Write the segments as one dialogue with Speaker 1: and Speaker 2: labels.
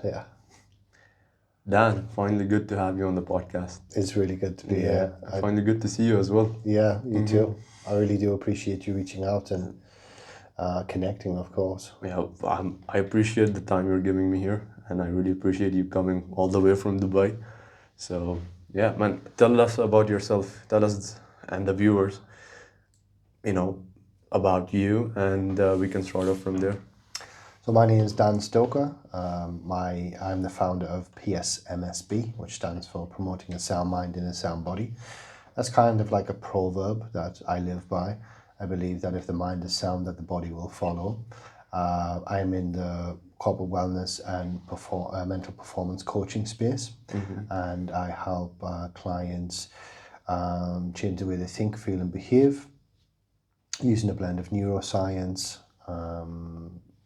Speaker 1: Yeah.
Speaker 2: Dan, finally good to have you on the podcast.
Speaker 1: It's really good to be here.
Speaker 2: Finally good to see you as well.
Speaker 1: Yeah, you too. I really do appreciate you reaching out and connecting, of course.
Speaker 2: Yeah, I appreciate the time you're giving me here, and I really appreciate you coming all the way from Dubai. So, yeah, man, tell us about yourself. Tell us and the viewers, you know, about you, and we can start off from there.
Speaker 1: So my name is Dan Stoker. I'm the founder of PSMSB, which stands for Promoting a Sound Mind in a Sound Body. That's kind of like a proverb that I live by. I believe that if the mind is sound, that the body will follow. I'm in the corporate wellness and mental performance coaching space, and I help clients change the way they think, feel, and behave using a blend of neuroscience,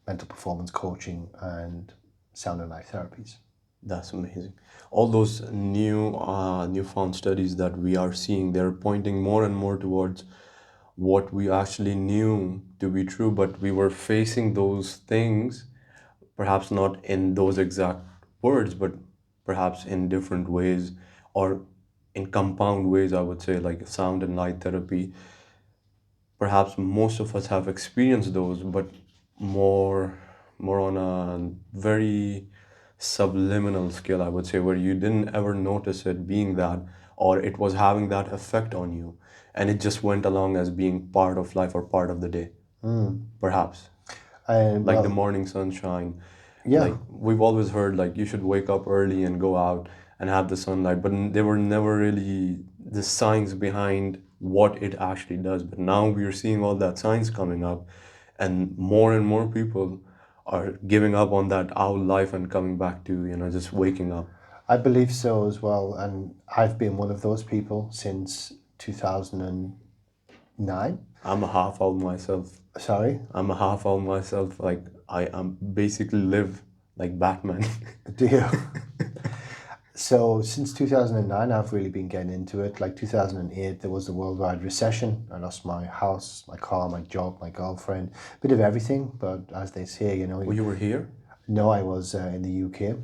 Speaker 1: mental performance coaching, and sound and light therapies.
Speaker 2: That's amazing. All those newfound studies that we are seeing, they're pointing more and more towards what we actually knew to be true, but we were facing those things, perhaps not in those exact words, but perhaps in different ways or in compound ways, I would say, like sound and light therapy. Perhaps most of us have experienced those, but more more on a very subliminal scale, I would say, where you didn't ever notice it being that, or it was having that effect on you, and it just went along as being part of life or part of the day, perhaps.
Speaker 1: And
Speaker 2: Like the
Speaker 1: well,
Speaker 2: morning sunshine.
Speaker 1: yeah,
Speaker 2: Like we've always heard, like you should wake up early and go out and have the sunlight, but there were never really the science behind what it actually does. But now we are seeing all that science coming up, and more people are giving up on that owl life and coming back to, just waking up.
Speaker 1: I believe so as well. And I've been one of those people since 2009.
Speaker 2: I'm a half owl myself.
Speaker 1: Sorry,
Speaker 2: I'm a half owl myself. Like I'm basically live like Batman.
Speaker 1: do you? So since 2009, I've really been getting into it. Like 2008, there was the worldwide recession. I lost my house, my car, my job, my girlfriend, bit of everything. But as they say,
Speaker 2: Well, you were here?
Speaker 1: no, I was in the UK.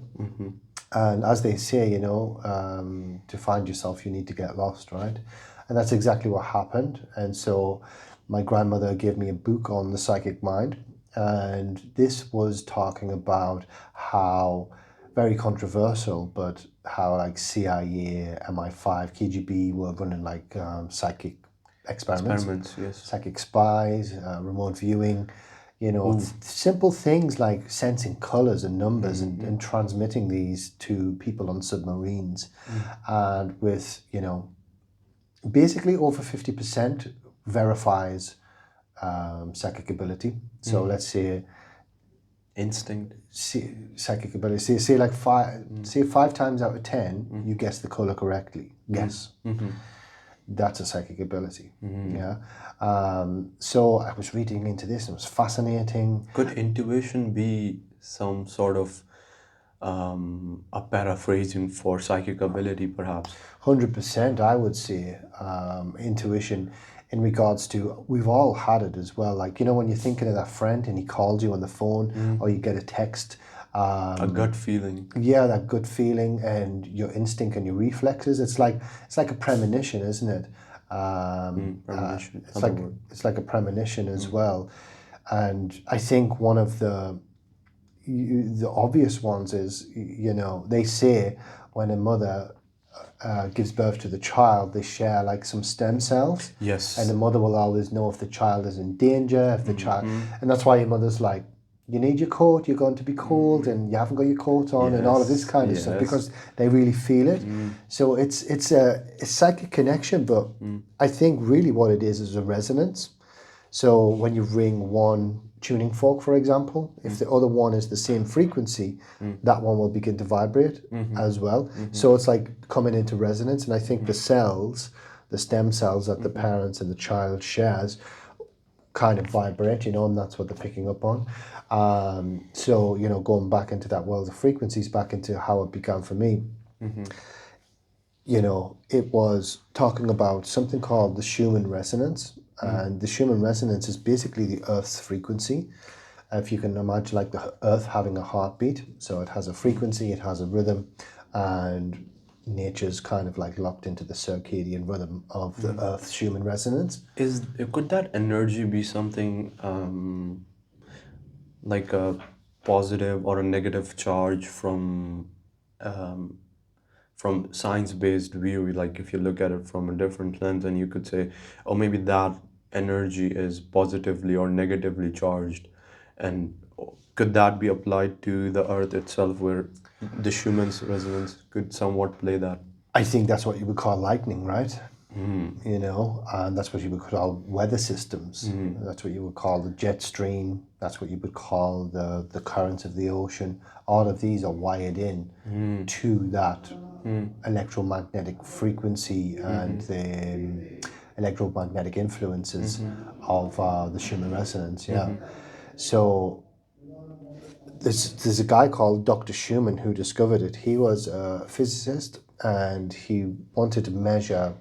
Speaker 1: And as they say, to find yourself, you need to get lost, right? And that's exactly what happened. And so my grandmother gave me a book on the psychic mind. And this was talking about how, very controversial, but how like CIA, MI5, KGB were running like psychic experiments,
Speaker 2: Experiments, yes.
Speaker 1: psychic spies, remote viewing, simple things like sensing colors and numbers and transmitting these to people on submarines. And with, basically over 50% verifies psychic ability. So let's say
Speaker 2: Instinct.
Speaker 1: psychic ability. Say like five times out of 10, you guess the color correctly. Guess. That's a psychic ability. Yeah. So I was reading into this and it was fascinating.
Speaker 2: Could intuition be some sort of a paraphrasing for psychic ability, perhaps?
Speaker 1: 100%, I would say intuition in regards to, we've all had it as well. Like, when you're thinking of that friend and he calls you on the phone or you get a text.
Speaker 2: A gut feeling.
Speaker 1: Yeah, that good feeling and your instinct and your reflexes. It's like a premonition, isn't it?
Speaker 2: Premonition.
Speaker 1: It's like a premonition as well. And I think one of the obvious ones is, they say when a mother gives birth to the child, they share like some stem cells.
Speaker 2: Yes.
Speaker 1: And the mother will always know if the child is in danger, if the child, and that's why your mother's like, you need your coat, you're going to be cold, and you haven't got your coat on, and all of this kind of stuff, because they really feel it. So it's a psychic connection, but I think really what it is a resonance. So when you ring one tuning fork, for example, if the other one is the same frequency, that one will begin to vibrate as well. So it's like coming into resonance. And I think the cells, the stem cells that the parents and the child shares, kind of vibrate, and that's what they're picking up on. So, going back into that world of frequencies, back into how it began for me, it was talking about something called the Schumann resonance. And the Schumann resonance is basically the Earth's frequency. If you can imagine like the earth having a heartbeat, so it has a frequency, it has a rhythm, and nature's kind of like locked into the circadian rhythm of the earth's Schumann resonance.
Speaker 2: Could that energy be something like a positive or a negative charge um, from science-based view? Like if you look at it from a different lens, and you could say, oh, maybe that energy is positively or negatively charged, and could that be applied to the earth itself, where the Schumann's resonance could somewhat play that?
Speaker 1: I think that's what you would call lightning, right? You know, and that's what you would call weather systems. That's what you would call the jet stream. That's what you would call the currents of the ocean. All of these are wired in to that electromagnetic frequency and the electromagnetic influences of the Schumann resonance. Yeah. So there's a guy called Dr. Schumann who discovered it. He was a physicist and he wanted to measure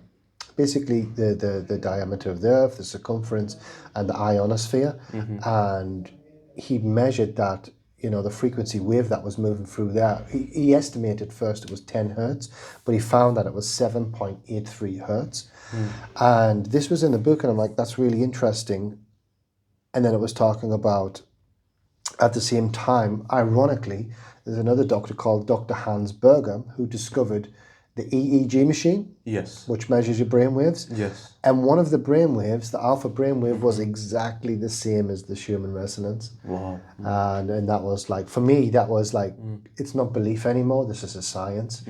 Speaker 1: basically the diameter of the Earth, the circumference, and the ionosphere. And he measured that, you know, the frequency wave that was moving through there. He estimated first it was 10 hertz, but he found that it was 7.83 hertz. And this was in the book, and I'm like, that's really interesting. And then it was talking about, at the same time, ironically, there's another doctor called Dr. Hans Berger who discovered the EEG machine,
Speaker 2: Yes.
Speaker 1: which measures your brain waves.
Speaker 2: Yes.
Speaker 1: And one of the brain waves, the alpha brain wave, was exactly the same as the Schumann resonance.
Speaker 2: Wow.
Speaker 1: And that was like, for me, that was like, it's not belief anymore. This is a science.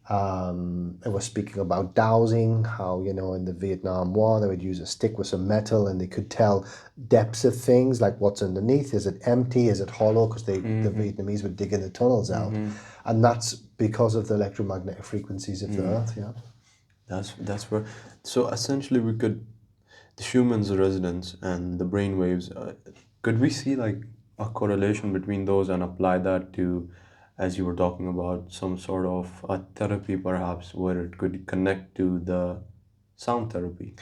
Speaker 1: It was speaking about dowsing, how, you know, in the Vietnam War, they would use a stick with some metal and they could tell depths of things, like what's underneath. Is it empty? Is it hollow? Because the Vietnamese were digging the tunnels out. And that's because of the electromagnetic frequencies of the earth, yeah.
Speaker 2: That's where. So essentially, we could the Schumann's resonance and the brain waves. Could we see like a correlation between those and apply that to, as you were talking about, some sort of a therapy, perhaps, where it could connect to the sound therapy?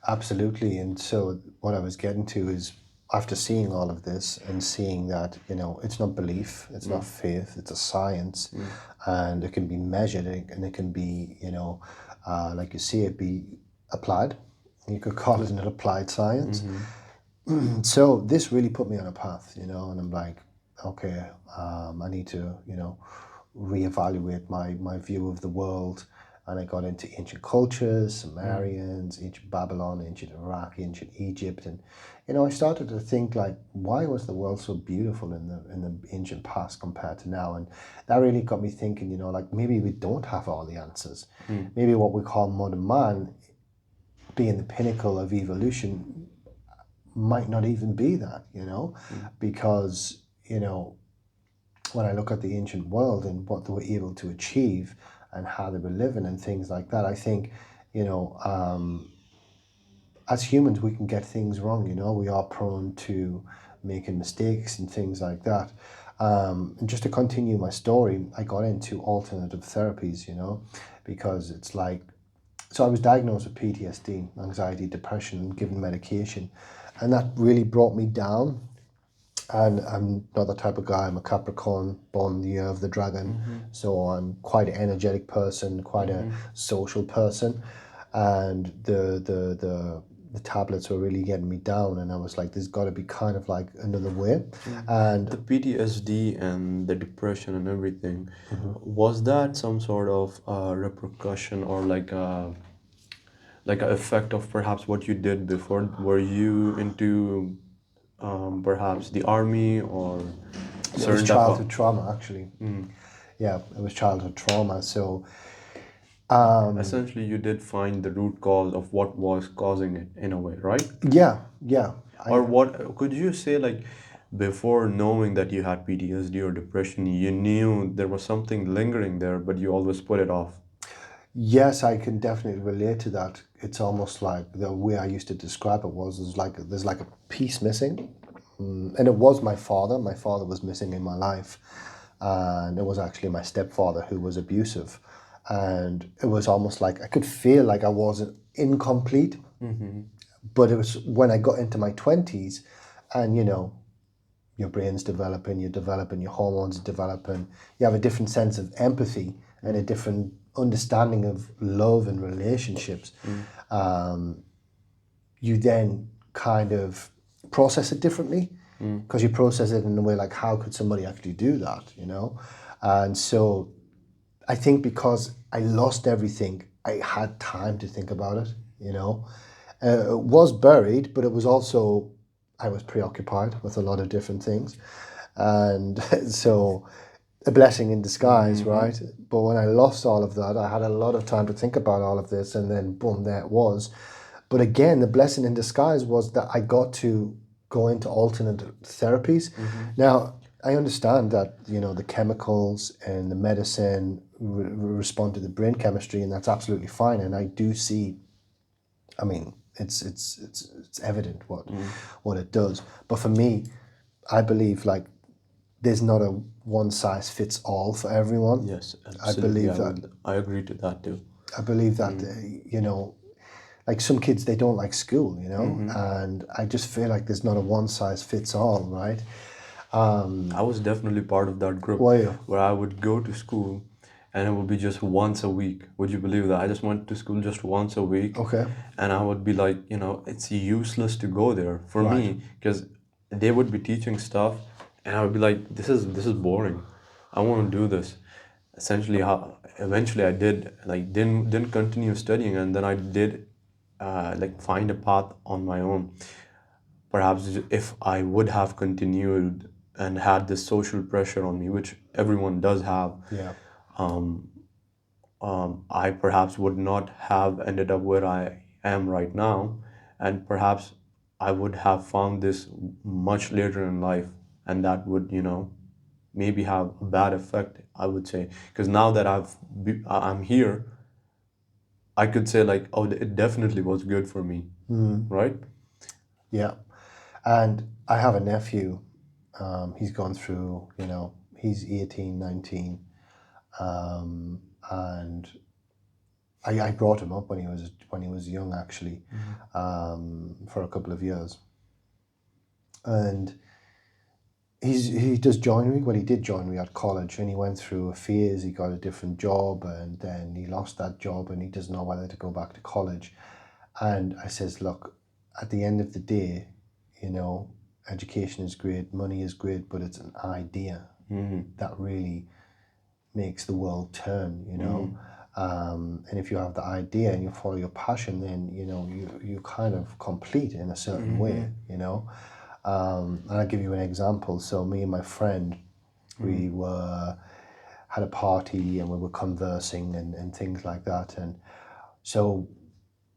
Speaker 1: Absolutely. And so what I was getting to is, after seeing all of this and seeing that, you know, it's not belief, it's not faith, it's a science, and it can be measured and it can be, you know, like you see it be applied. You could call it an applied science. So this really put me on a path, you know, and I'm like, okay, I need to, you know, reevaluate my view of the world. And I got into ancient cultures, Sumerians, ancient Babylon, ancient Iraq, ancient Egypt, and you know, I started to think like, why was the world so beautiful in the ancient past compared to now? And that really got me thinking, you know, like maybe we don't have all the answers. Maybe what we call modern man, being the pinnacle of evolution, might not even be that, you know, because, you know, when I look at the ancient world and what they were able to achieve and how they were living and things like that, I think, you know, as humans, we can get things wrong, you know, we are prone to making mistakes and things like that. And just to continue my story, I got into alternative therapies, you know, because it's like, so I was diagnosed with PTSD, anxiety, depression, and given medication. And that really brought me down. And I'm not the type of guy. I'm a Capricorn, born in the year of the dragon. So I'm quite an energetic person, quite a social person. And the tablets were really getting me down. And I was like, there's got to be kind of like another way. And
Speaker 2: The PTSD and the depression and everything, was that some sort of repercussion or like an effect of perhaps what you did before? Were you into perhaps the army or
Speaker 1: it was
Speaker 2: certain type
Speaker 1: childhood
Speaker 2: of...
Speaker 1: trauma, actually. Yeah, it was childhood trauma. So
Speaker 2: Essentially, you did find the root cause of what was causing it in a way, right?
Speaker 1: yeah.
Speaker 2: Or what could you say, like, before knowing that you had PTSD or depression, you knew there was something lingering there, but you always put it off?
Speaker 1: Yes, I can definitely relate to that. It's almost like the way I used to describe it was, there's like a piece missing. And it was my father. My father was missing in my life. And it was actually my stepfather who was abusive. And it was almost like I could feel like I wasn't incomplete. But it was when I got into my 20s and, you know, your brain's developing, you're developing, your hormones are developing, you have a different sense of empathy and a different understanding of love and relationships. You then kind of process it differently because you process it in a way like, how could somebody actually do that, you know? And so I think because I lost everything, I had time to think about it, you know? It was buried, but it was also, I was preoccupied with a lot of different things. And so a blessing in disguise, right? But when I lost all of that, I had a lot of time to think about all of this, and then boom, there it was. But again, the blessing in disguise was that I got to go into alternate therapies. Now, I understand that, you know, the chemicals and the medicine respond to the brain chemistry, and that's absolutely fine. And I do see, I mean, it's evident what it does. But for me, I believe like there's not a one size fits all for everyone.
Speaker 2: Yes,
Speaker 1: I
Speaker 2: absolutely.
Speaker 1: believe that.
Speaker 2: I agree to that too.
Speaker 1: I believe that you know, like some kids they don't like school, you know, and I just feel like there's not a one size fits all, right?
Speaker 2: I was definitely part of that group
Speaker 1: Were you?
Speaker 2: where I would go to school and it would be just once a week. Would you believe that? I just went to school just once a week.
Speaker 1: Okay.
Speaker 2: And I would be like, you know, it's useless to go there for
Speaker 1: Right.
Speaker 2: me because they would be teaching stuff and I would be like, this is boring. I want to do this. Essentially, how eventually I did like didn't continue studying, and then I did like find a path on my own. Perhaps if I would have continued and had this social pressure on me, which everyone does have,
Speaker 1: Yeah.
Speaker 2: I perhaps would not have ended up where I am right now, and perhaps I would have found this much later in life, and that would, you know, maybe have a bad effect, I would say. Because now that I'm here, I could say like, oh, it definitely was good for me, right?
Speaker 1: Yeah. And I have a nephew. He's gone through, you know, he's 18, 19. And I brought him up when he was young actually, for a couple of years. And he does joinery. Well, he did joinery at college, and he went through a phase. He got a different job, and then he lost that job, and he doesn't know whether to go back to college. And I says, look, at the end of the day, you know, education is great, money is great, but it's an idea that really makes the world turn, you know. And if you have the idea and you follow your passion, then, you know, you kind of complete in a certain way, you know. And I'll give you an example. So me and my friend, we had a party and we were conversing and things like that. And so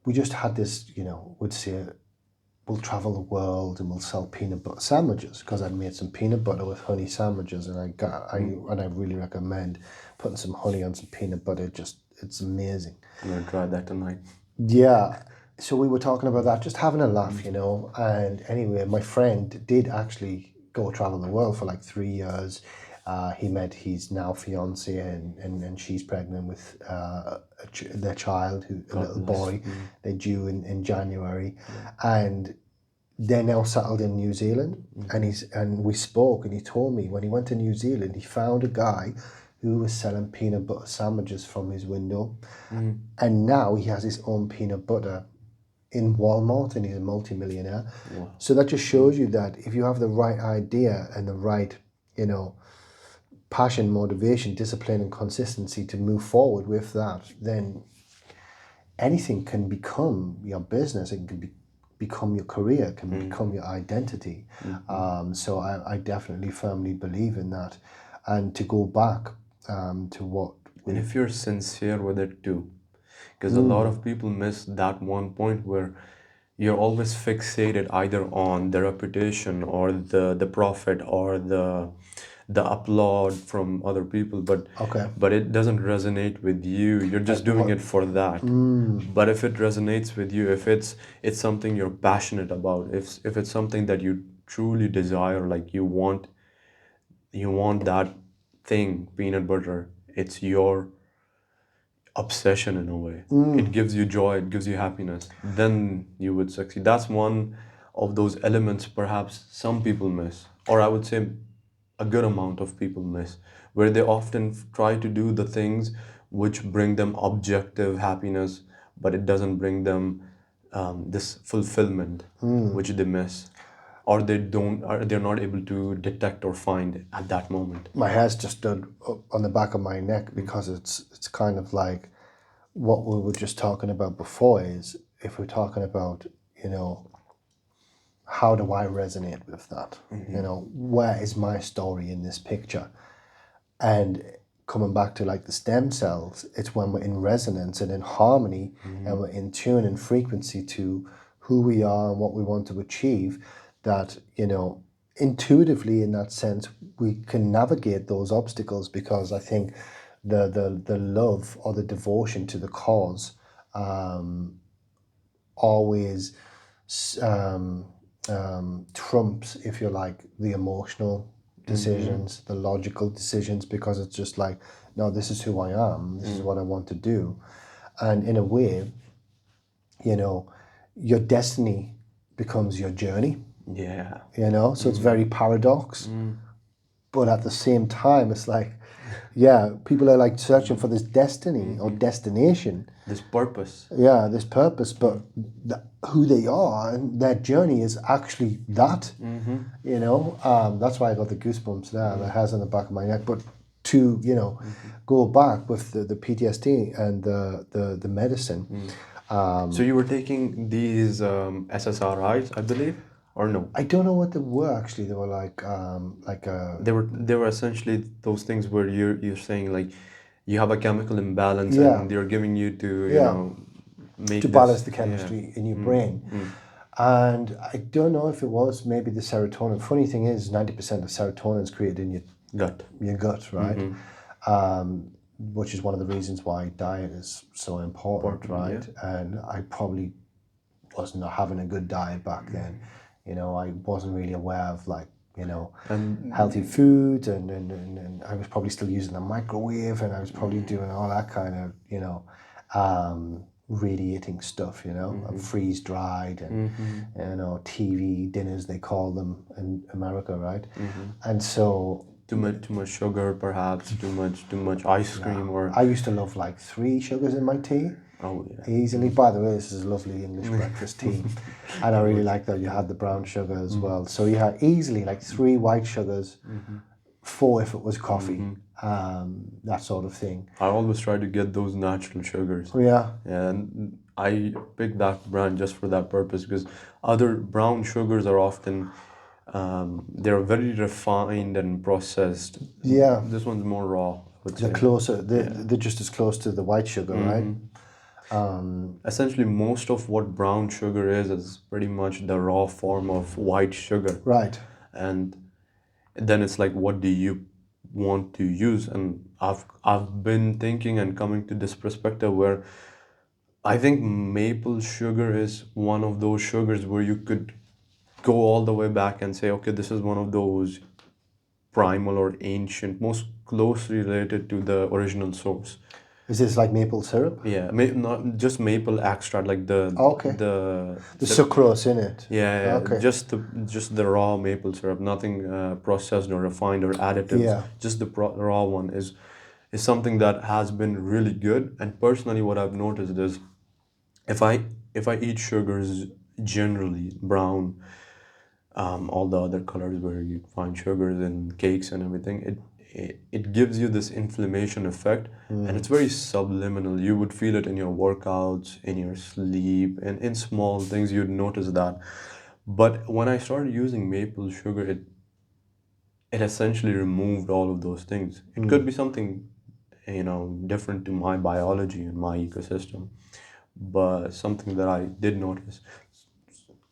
Speaker 1: we just had this, you know, we'd say, we'll travel the world and we'll sell peanut butter sandwiches, because I made some peanut butter with honey sandwiches, and I really recommend putting some honey on some peanut butter. It's amazing.
Speaker 2: I'm gonna try that tonight.
Speaker 1: Yeah. So we were talking about that, just having a laugh, you know. And anyway, my friend did actually go travel the world for like 3 years. He met his now fiance, and she's pregnant with their child, a little boy. They're due in January, and they're now settled in New Zealand. And we spoke, and he told me when he went to New Zealand, he found a guy who was selling peanut butter sandwiches from his window, and now he has his own peanut butter in Walmart, and he's a multi-millionaire.
Speaker 2: Wow.
Speaker 1: So that just shows you that if you have the right idea and the right, you know, passion, motivation, discipline, and consistency to move forward with that, then anything can become your business. It can become your career, it can become your identity. So I definitely firmly believe in that. And to go back to what
Speaker 2: And if you're sincere with it too, because a lot of people miss that one point where you're always fixated either on the reputation or the profit or the applaud from other people, but it doesn't resonate with you. You're just doing it for that. But if it resonates with you, if it's something you're passionate about, if it's something that you truly desire, like you want that thing, peanut butter, it's your obsession in a way. It gives you joy, it gives you happiness, then you would succeed. That's one of those elements perhaps some people miss. or I would say a good amount of people miss, where they often try to do the things which bring them objective happiness, but it doesn't bring them this fulfillment which they miss, or they're not able to detect or find at that moment.
Speaker 1: My hair's just stood up on the back of my neck because it's kind of like what we were just talking about before is if we're talking about, you know, how do I resonate with that? You know, where is my story in this picture? And coming back to like the stem cells, it's when we're in resonance and in harmony and we're in tune and frequency to who we are and what we want to achieve, that, you know, intuitively in that sense, we can navigate those obstacles, because I think the love or the devotion to the cause always trumps, if you like, the emotional decisions, the logical decisions, because it's just like, no, this is who I am, this is what I want to do. And in a way, you know, your destiny becomes your journey,
Speaker 2: Yeah.
Speaker 1: you know, so it's very paradox. But at the same time, it's like, yeah, people are like searching for this destiny or destination,
Speaker 2: This purpose.
Speaker 1: yeah, this purpose, but who they are and their journey is actually that, you know. That's why I got the goosebumps there, the hairs on the back of my neck. But to, you know, go back with the PTSD and the medicine.
Speaker 2: So you were taking these SSRIs, I believe, or no?
Speaker 1: I don't know what they were actually. They were like
Speaker 2: They were essentially those things where you're saying like you have a chemical imbalance
Speaker 1: yeah,
Speaker 2: and they're giving you to
Speaker 1: yeah,
Speaker 2: make
Speaker 1: to
Speaker 2: this,
Speaker 1: balance the
Speaker 2: yeah.
Speaker 1: chemistry in your brain. And I don't know if it was maybe the serotonin. Funny thing is, 90% of serotonin is created in
Speaker 2: Gut.
Speaker 1: your gut, right? Which is one of the reasons why diet is so important, right? And I probably wasn't having a good diet back then. You know, I wasn't really aware of like, you know, healthy food, and I was probably still using the microwave, and I was probably doing all that kind of, you know, radiating stuff, you know, freeze dried, and you know, TV dinners they call them in America, right? And so
Speaker 2: Too much sugar, perhaps too much ice cream, or
Speaker 1: I used to love like 3 sugars in my tea.
Speaker 2: oh yeah.
Speaker 1: Easily. By the way, this is lovely English breakfast tea. And I really like that you had the brown sugar as well. So you had easily like 3 white sugars, 4 if it was coffee, that sort of thing.
Speaker 2: I always try to get those natural sugars.
Speaker 1: Yeah.
Speaker 2: And I picked that brand just for that purpose, because other brown sugars are often they're very refined and processed.
Speaker 1: Yeah.
Speaker 2: This one's more raw, I would
Speaker 1: They're
Speaker 2: say.
Speaker 1: closer, they're just as close to the white sugar, right?
Speaker 2: Essentially, most of what brown sugar is pretty much the raw form of white sugar.
Speaker 1: Right.
Speaker 2: And then it's like, what do you want to use? And I've been thinking and coming to this perspective where I think maple sugar is one of those sugars where you could go all the way back and say, okay, this is one of those primal or ancient, most closely related to the original source.
Speaker 1: Is this like maple syrup?
Speaker 2: Yeah, not just maple extract, like
Speaker 1: Okay. The sucrose in it.
Speaker 2: yeah,
Speaker 1: Okay.
Speaker 2: just the raw maple syrup, nothing processed or refined or additives.
Speaker 1: Yeah.
Speaker 2: Just the raw one is something that has been really good. And personally, what I've noticed is if I eat sugars generally brown, all the other colors where you find sugars in cakes and everything, it gives you this inflammation effect, and it's very subliminal. You would feel it in your workouts, in your sleep, and in small things you'd notice that. But when I started using maple sugar, it essentially removed all of those things. It could be something, different to my biology and my ecosystem, but something that I did notice.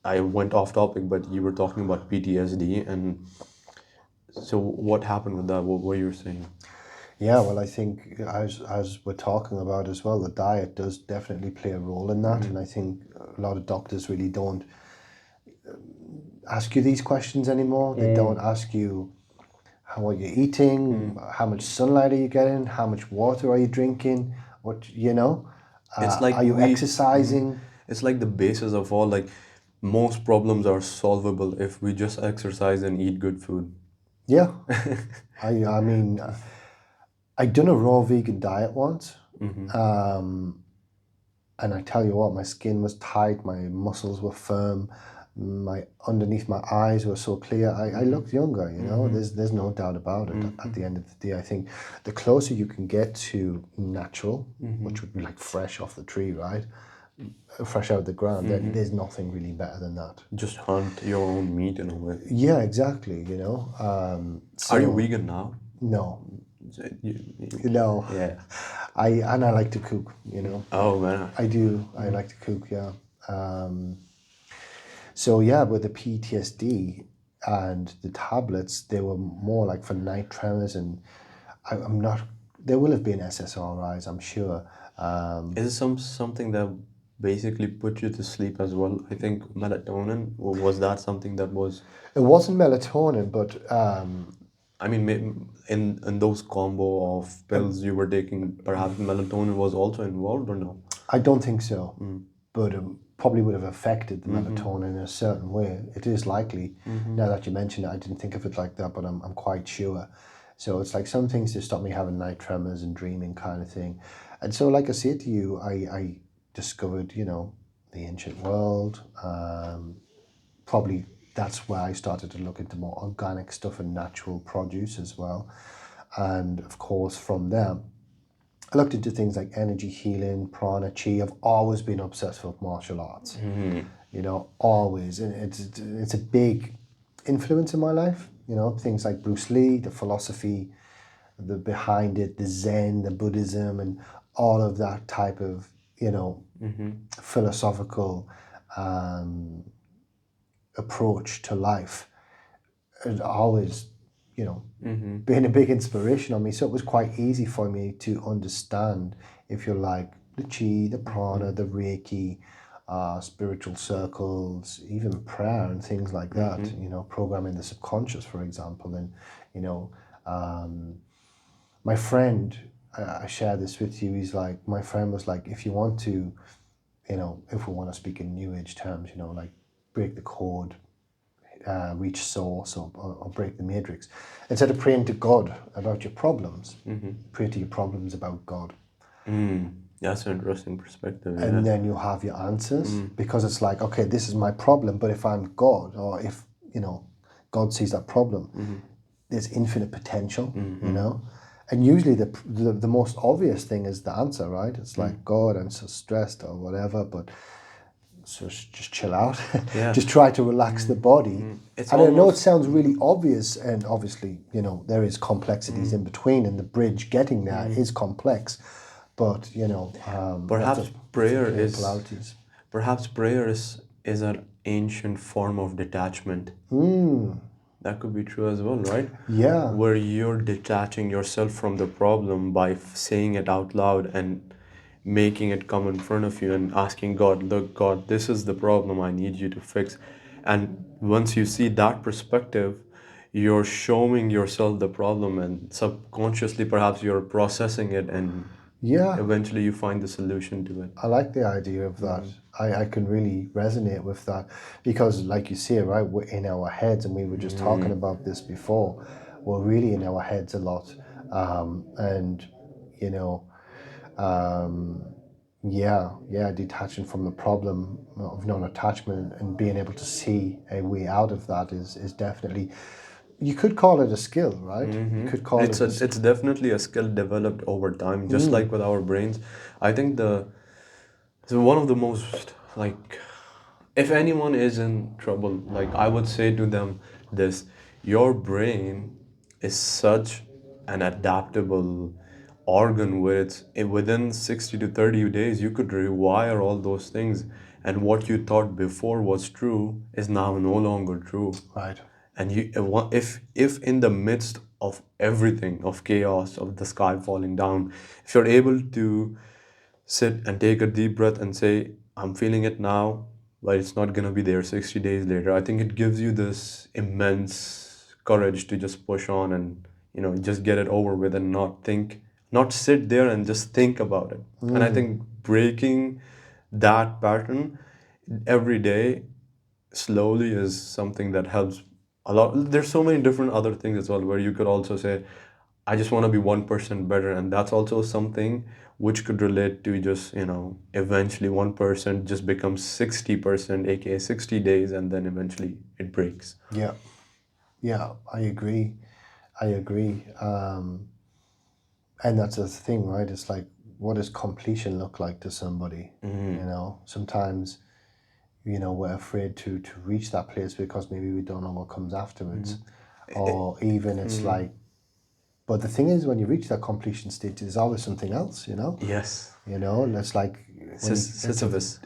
Speaker 2: I went off topic, but you were talking about PTSD, and so what happened with that? What were you saying?
Speaker 1: Yeah, well, I think as we're talking about as well, the diet does definitely play a role in that, and I think a lot of doctors really don't ask you these questions anymore. They don't ask you what you're eating, how much sunlight are you getting, how much water are you drinking, what,
Speaker 2: It's like
Speaker 1: are you exercising?
Speaker 2: it's like the basis of all, like most problems are solvable if we just exercise and eat good food.
Speaker 1: Yeah. I mean, I'd done a raw vegan diet once. And I tell you what, my skin was tight, my muscles were firm, underneath my eyes were so clear. I looked younger, you know. There's no doubt about it. At the end of the day, I think the closer you can get to natural, which would be like fresh off the tree, right? Fresh out of the ground, then there's nothing really better than that.
Speaker 2: Just hunt your own meat in a way.
Speaker 1: Yeah, exactly, you know.
Speaker 2: Are you vegan now?
Speaker 1: No.
Speaker 2: You-
Speaker 1: No.
Speaker 2: Yeah.
Speaker 1: I like to cook, you know.
Speaker 2: Oh man.
Speaker 1: I do. I like to cook, yeah. So yeah, with the PTSD and the tablets, they were more like for night tremors, and I'm not. There will have been SSRIs, I'm sure.
Speaker 2: Is it something that basically put you to sleep as well? I think melatonin, or was that something that was?
Speaker 1: It wasn't melatonin, but
Speaker 2: I mean, in those combo of pills you were taking, perhaps melatonin was also involved or no?
Speaker 1: I don't think so. But probably would have affected the melatonin in a certain way. It is likely. Now that you mention it, I didn't think of it like that, but I'm quite sure. So it's like some things to stop me having night tremors and dreaming kind of thing. And so, like I said to you, I discovered, you know, the ancient world. Probably that's where I started to look into more organic stuff and natural produce as well. And of course, from there, I looked into things like energy healing, prana, chi. I've always been obsessed with martial arts. You know, always, and it's a big influence in my life. You know, things like Bruce Lee, the philosophy, the behind it, the Zen, the Buddhism, and all of that type of, you know, philosophical approach to life. It always, you know, been a big inspiration on me. So it was quite easy for me to understand, if you like, the chi, the prana, the reiki, spiritual circles, even prayer and things like that. You know, programming the subconscious, for example. And you know, my friend, I share this with you. He's like, my friend was like, if you want to, you know, if we want to speak in New Age terms, you know, like break the code, reach source, or break the matrix. Instead of praying to God about your problems, pray to your problems about God.
Speaker 2: That's an interesting perspective. Yeah.
Speaker 1: And then you have your answers, because it's like, okay, this is my problem, but if I'm God, or if, you know, God sees that problem, there's infinite potential, you know. And usually the most obvious thing is the answer, right? It's like, God, I'm so stressed or whatever, but so just chill out.
Speaker 2: Yeah.
Speaker 1: Just try to relax the body.
Speaker 2: It's
Speaker 1: And I know it
Speaker 2: almost-
Speaker 1: sounds really obvious, and obviously, you know, there is complexities in between, and the bridge getting there is complex. But you know,
Speaker 2: Perhaps prayer is
Speaker 1: polarities.
Speaker 2: perhaps prayer is an ancient form of detachment. That could be true as well, right?
Speaker 1: Yeah.
Speaker 2: Where you're detaching yourself from the problem by saying it out loud and making it come in front of you and asking God, look, God, this is the problem I need you to fix. And once you see that perspective, you're showing yourself the problem, and subconsciously perhaps you're processing it, and
Speaker 1: Yeah.
Speaker 2: eventually you find the solution to it.
Speaker 1: I like the idea of that. I can really resonate with that, because, like you say, right, we're in our heads, and we were just talking about this before. We're really in our heads a lot, and you know, yeah, detaching from the problem of non-attachment and being able to see a way out of that is definitely. You could call it a skill, right? You could call it.
Speaker 2: It's definitely a skill developed over time, just like with our brains. I think so one of the most, like, if anyone is in trouble, like, I would say to them this: your brain is such an adaptable organ where within 60 to 30 days you could rewire all those things, and what you thought before was true is now no longer true.
Speaker 1: Right.
Speaker 2: And if in the midst of everything, of chaos, of the sky falling down, if you're able to sit and take a deep breath and say, I'm feeling it now, but it's not gonna be there 60 days later, I think it gives you this immense courage to just push on and, you know, just get it over with and not sit there and just think about it. And I think breaking that pattern every day slowly is something that helps a lot. There's so many different other things as well, where you could also say, I just want to be 1% better, and that's also something which could relate to just, eventually 1% just becomes 60%, aka 60 days, and then eventually it breaks.
Speaker 1: Yeah, yeah, I agree. I agree. And that's the thing, right? It's like, what does completion look like to somebody? Sometimes, we're afraid to reach that place because maybe we don't know what comes afterwards. Or even it's like, but the thing is, when you reach that completion state, there's always something else,
Speaker 2: Yes.
Speaker 1: It's like when
Speaker 2: Sisyphus,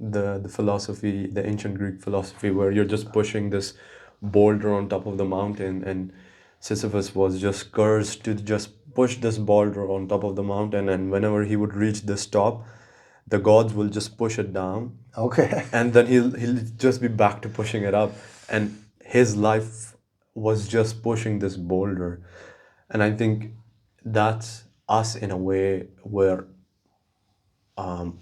Speaker 2: the philosophy, the ancient Greek philosophy, where you're just pushing this boulder on top of the mountain, and Sisyphus was just cursed to just push this boulder on top of the mountain, and whenever he would reach this top, the gods will just push it down,
Speaker 1: okay.
Speaker 2: and then he'll just be back to pushing it up, and his life was just pushing this boulder. And I think that's us in a way, where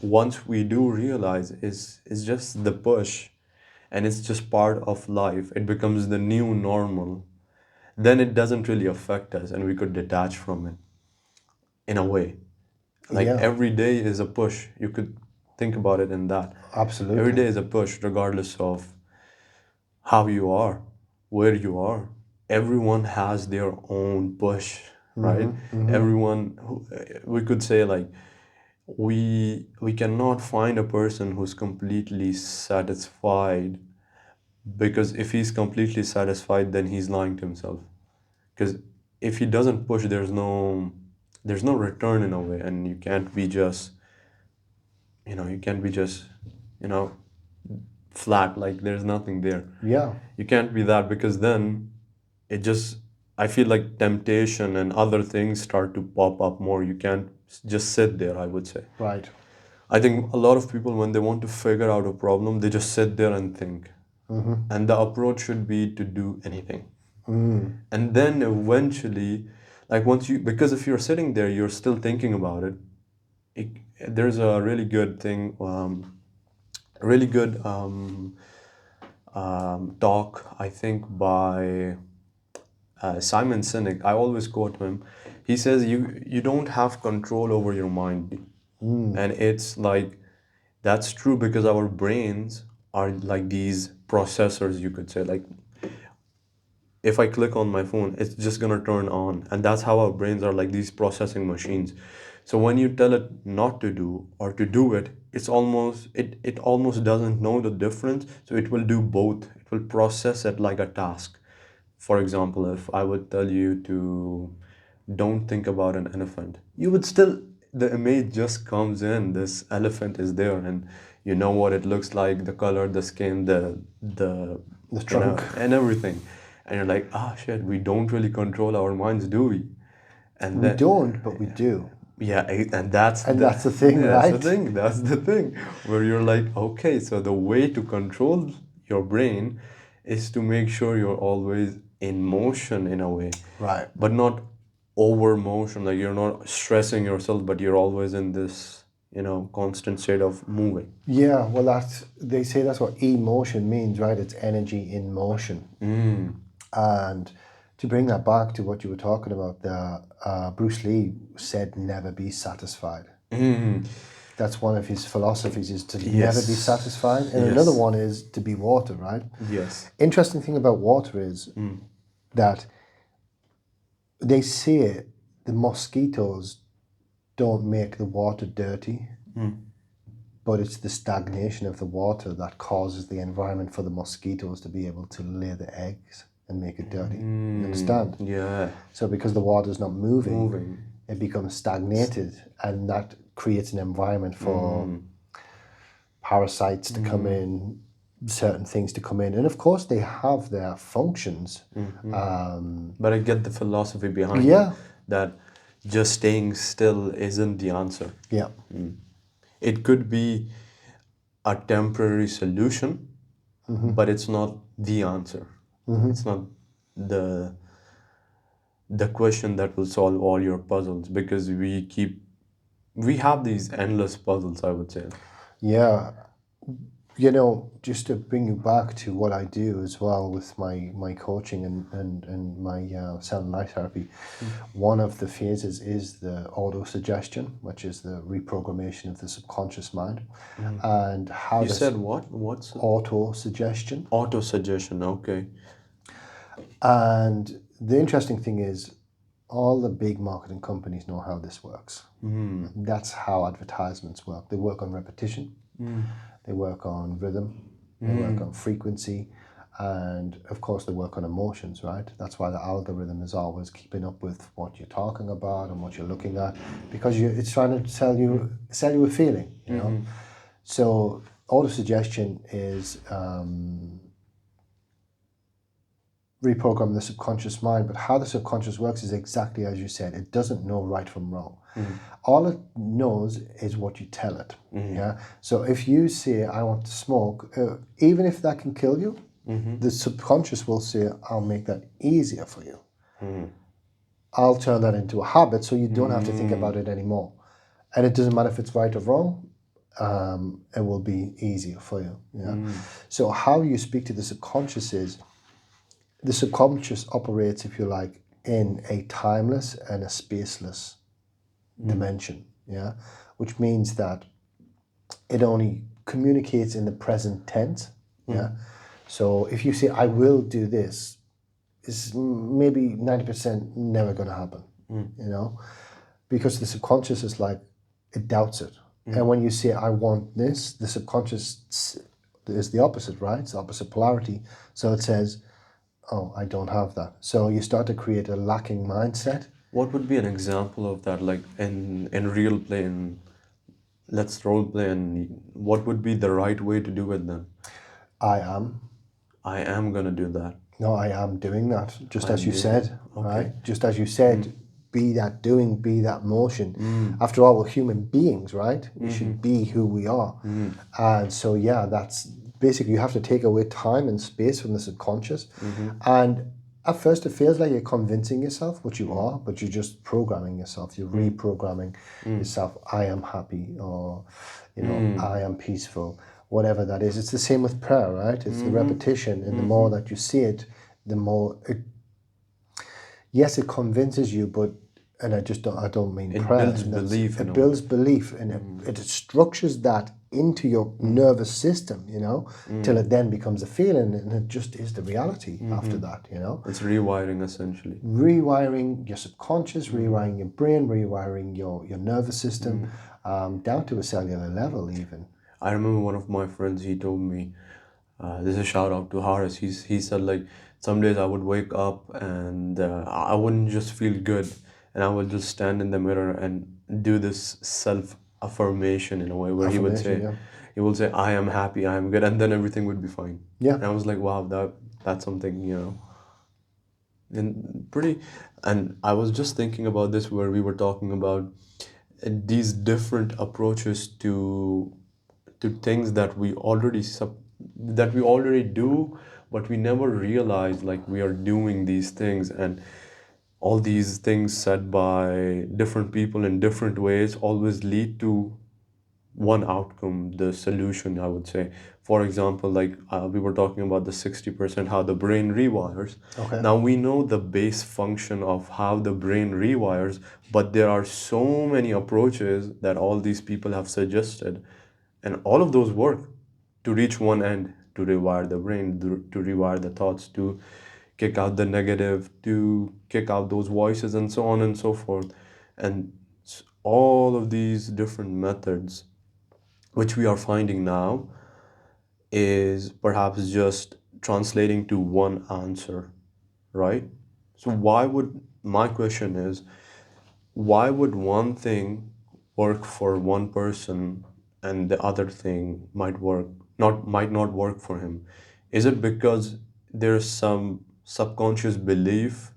Speaker 2: once we do realize is just the push, and it's just part of life, it becomes the new normal, then it doesn't really affect us, and we could detach from it in a way. Like
Speaker 1: Yeah,
Speaker 2: every day is a push. You could think about it in that. Every day
Speaker 1: absolutely.
Speaker 2: is a push, regardless of how you are, where you are. Everyone has their own push, right? Everyone, we could say, like, we cannot find a person who's completely satisfied, because if he's completely satisfied, then he's lying to himself. Because if he doesn't push, there's no return in a way, and you can't be just you know flat, like there's nothing there.
Speaker 1: Yeah,
Speaker 2: You can't be that, because then it just, I feel like temptation and other things start to pop up more. You can't just sit there, I would say.
Speaker 1: right.
Speaker 2: I think a lot of people, when they want to figure out a problem, they just sit there and think. And the approach should be to do anything. And then eventually, like once you, because if you're sitting there, you're still thinking about it. it there's a really good thing, really good talk, I think, by Simon Sinek. I always quote him. He says, you don't have control over your mind. And it's like, that's true, because our brains are like these processors, you could say. Like, if I click on my phone, it's just gonna turn on. And that's how our brains are, like these processing machines. So when you tell it not to do or to do it, it almost doesn't know the difference. So it will do both. It will process it like a task. For example, if I would tell you to don't think about an elephant, you would still, the image just comes in. This elephant is there, and you know what it looks like, the color, the skin, the
Speaker 1: The trunk.
Speaker 2: and everything. And you're like, ah, shit, we don't really control our minds, do we? And
Speaker 1: We
Speaker 2: then,
Speaker 1: don't, but we do.
Speaker 2: yeah, and that's
Speaker 1: And that's the thing,
Speaker 2: that's the
Speaker 1: right?
Speaker 2: thing. That's the thing, where you're like, okay, so the way to control your brain is to make sure you're always in motion in a way,
Speaker 1: Right.
Speaker 2: but not over motion. Like you're not stressing yourself, but you're always in this, constant state of moving.
Speaker 1: Yeah, well, they say that's what emotion means, right? It's energy in motion. And to bring that back to what you were talking about there, Bruce Lee said, never be satisfied. That's one of his philosophies, is to never be
Speaker 2: Yes.
Speaker 1: satisfied. And another
Speaker 2: Yes.
Speaker 1: one is to be water, right?
Speaker 2: Yes.
Speaker 1: Interesting thing about water is that they say the mosquitoes don't make the water dirty, but it's the stagnation of the water that causes the environment for the mosquitoes to be able to lay the eggs and make it dirty. You understand?
Speaker 2: Yeah.
Speaker 1: So because the water's not moving, it becomes stagnated, and that creates an environment for parasites to come in, certain things to come in. And of course they have their functions.
Speaker 2: But I get the philosophy behind it,
Speaker 1: Yeah.
Speaker 2: that just staying still isn't the answer.
Speaker 1: Yeah.
Speaker 2: It could be a temporary solution, but it's not the answer. It's not the the question that will solve all your puzzles, because we have these endless puzzles, I would say.
Speaker 1: Yeah. just to bring you back to what I do as well with my coaching and my sound and light therapy, one of the phases is the auto-suggestion, which is the reprogrammation of the subconscious mind. And how
Speaker 2: You
Speaker 1: this
Speaker 2: said what? What's
Speaker 1: auto-suggestion.
Speaker 2: auto-suggestion? Okay.
Speaker 1: And the interesting thing is, all the big marketing companies know how this works. That's how advertisements work. They work on repetition, they work on rhythm, they work on frequency, and of course they work on emotions, right? That's why the algorithm is always keeping up with what you're talking about and what you're looking at, because it's trying to sell you a feeling, So auto-suggestion is reprogram the subconscious mind, but how the subconscious works is exactly as you said. It doesn't know right from wrong. All it knows is what you tell it. Yeah. So if you say, I want to smoke, even if that can kill you, the subconscious will say, I'll make that easier for you. I'll turn that into a habit so you don't have to think about it anymore. And it doesn't matter if it's right or wrong, it will be easier for you. Yeah. So how you speak to the subconscious is, the subconscious operates, if you like, in a timeless and a spaceless dimension, yeah, which means that it only communicates in the present tense, yeah. So if you say, I will do this, it's maybe 90% never going to happen, because the subconscious is like, it doubts it. And when you say, I want this, the subconscious is the opposite, right? It's the opposite polarity. So it says, oh, I don't have that. So you start to create a lacking mindset.
Speaker 2: What would be an example of that, like in real play, and let's role play, and what would be the right way to do it then?
Speaker 1: I am.
Speaker 2: I am gonna do that.
Speaker 1: No, I am doing that, just
Speaker 2: I
Speaker 1: as
Speaker 2: am
Speaker 1: you
Speaker 2: doing
Speaker 1: said,
Speaker 2: that. Okay.
Speaker 1: right? Just as you said, be that doing, be that motion. After all, we're human beings, right? We should be who we are. And so, yeah, that's basically, you have to take away time and space from the subconscious. And at first, it feels like you're convincing yourself, which you are, but you're just programming yourself. You're reprogramming yourself. I am happy, or, I am peaceful, whatever that is. It's the same with prayer, right? It's the repetition. And the more that you see it, the more yes, it convinces you, but, and I don't mean
Speaker 2: It
Speaker 1: prayer.
Speaker 2: builds belief in
Speaker 1: It
Speaker 2: a
Speaker 1: builds belief, and it structures that into your nervous system, till it then becomes a feeling, and it just is the reality after that,
Speaker 2: It's rewiring essentially.
Speaker 1: Rewiring your subconscious, rewiring your brain, rewiring your nervous system, down to a cellular level even.
Speaker 2: I remember one of my friends, he told me, this is a shout out to Harris. He said, like, some days I would wake up and I wouldn't just feel good, and I would just stand in the mirror and do this self affirmation in a way where
Speaker 1: Affirmation,
Speaker 2: he will say, I am happy, I am good, and then everything would be fine.
Speaker 1: Yeah.
Speaker 2: And I was like, wow, that's something, and pretty. And I was just thinking about this where we were talking about these different approaches to things that we already do, but we never realize like we are doing these things, and all these things said by different people in different ways always lead to one outcome, the solution, I would say. For example, like we were talking about the 60%, how the brain rewires.
Speaker 1: Okay.
Speaker 2: Now we know the base function of how the brain rewires, but there are so many approaches that all these people have suggested, and all of those work to reach one end, to rewire the brain, to rewire the thoughts, to kick out the negative, to kick out those voices, and so on and so forth. And all of these different methods which we are finding now is perhaps just translating to one answer, right? So my question is, why would one thing work for one person and the other thing might not work for him? Is it because there's some subconscious belief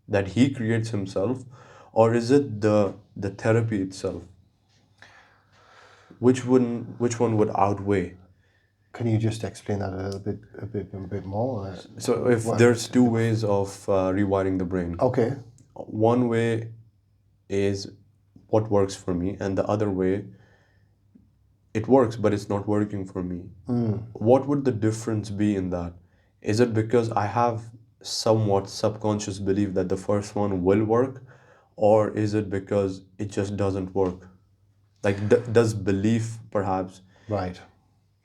Speaker 2: that he creates himself, or is it the therapy itself? Which one would outweigh?
Speaker 1: Can you just explain that a bit more?
Speaker 2: So if there's two ways of rewiring the brain,
Speaker 1: Okay.
Speaker 2: one way is what works for me, and the other way it works, but it's not working for me. What would the difference be in that? Is it because I have somewhat subconscious belief that the first one will work, or is it because it just doesn't work? Like, does belief perhaps
Speaker 1: Right.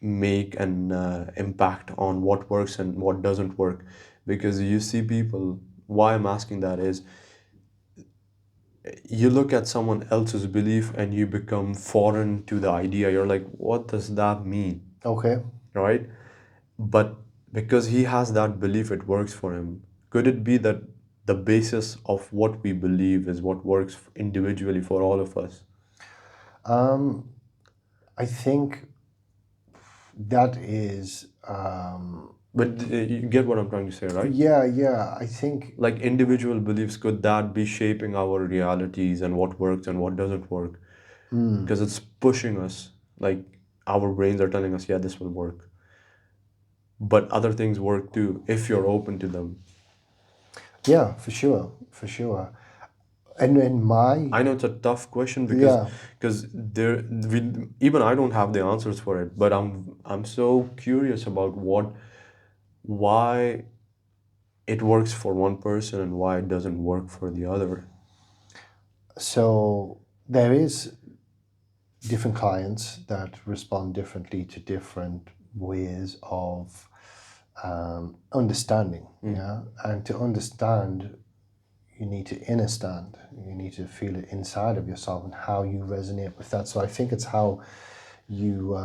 Speaker 2: make an impact on what works and what doesn't work? Because you see people, why I'm asking that is, you look at someone else's belief and you become foreign to the idea. You're like, what does that mean?
Speaker 1: Okay.
Speaker 2: Right? But because he has that belief, it works for him. Could it be that the basis of what we believe is what works individually for all of us?
Speaker 1: I think that is,
Speaker 2: But you get what I'm trying to say, right?
Speaker 1: yeah, I think,
Speaker 2: Like individual beliefs, could that be shaping our realities and what works and what doesn't work? Because it's pushing us, like our brains are telling us, yeah, this will work. But other things work too if you're open to them.
Speaker 1: yeah, for sure, for sure. And in my,
Speaker 2: I know it's a tough question because
Speaker 1: yeah,
Speaker 2: there we, even I don't have the answers for it, but I'm so curious about why it works for one person and why it doesn't work for the other.
Speaker 1: so there is different clients that respond differently to different ways of understanding, yeah, and to understand, you need to understand. You need to feel it inside of yourself and how you resonate with that. So I think it's how you.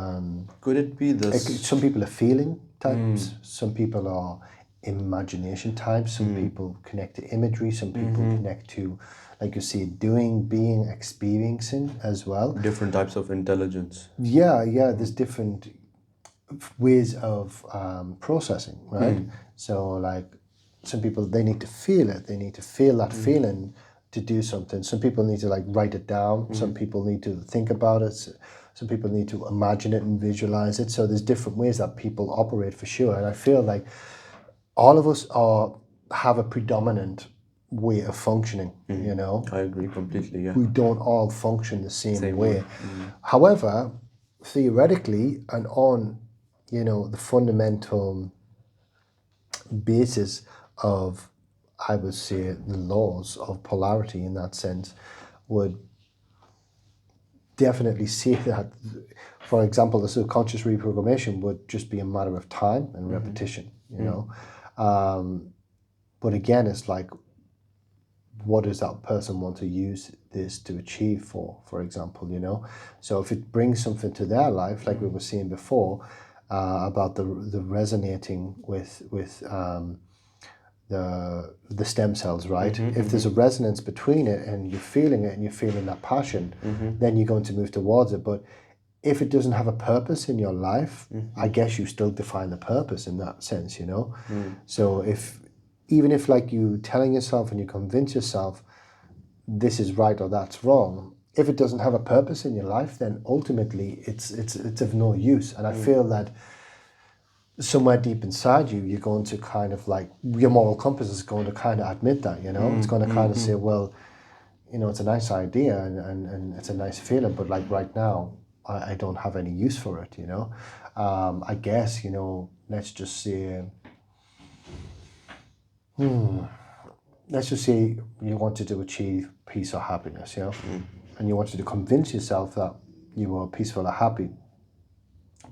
Speaker 2: Could it be this?
Speaker 1: Some people are feeling types. Some people are imagination types. Some people connect to imagery. Some people connect to, like you see, doing, being, experiencing as well.
Speaker 2: Different types of intelligence.
Speaker 1: Yeah. There's different ways of processing, right? So like some people, they need to feel it. They need to feel that feeling to do something. Some people need to like write it down. Some people need to think about it. Some people need to imagine it and visualize it. So there's different ways that people operate for sure. And I feel like all of us have a predominant way of functioning, you know?
Speaker 2: I agree completely, yeah.
Speaker 1: We don't all function the same
Speaker 2: Same
Speaker 1: way.
Speaker 2: way.
Speaker 1: However, theoretically and on, the fundamental basis of, I would say, the laws of polarity in that sense, would definitely say that, for example, the subconscious reprogrammation would just be a matter of time and repetition, But again, it's like, what does that person want to use this to achieve for example, So if it brings something to their life, like we were saying before, about the resonating with the stem cells, right? If there's a resonance between it and you're feeling it and you're feeling that passion, then you're going to move towards it. But if it doesn't have a purpose in your life, I guess you still define the purpose in that sense, So even if like you telling yourself and you convince yourself this is right or that's wrong, if it doesn't have a purpose in your life, then ultimately it's of no use. And I feel that somewhere deep inside you, you're going to kind of like, your moral compass is going to kind of admit that, It's going to kind of say, well, it's a nice idea and it's a nice feeling, but like right now, I don't have any use for it, I guess, let's just say, let's just say you wanted to achieve peace or happiness, and you wanted to convince yourself that you were peaceful or happy,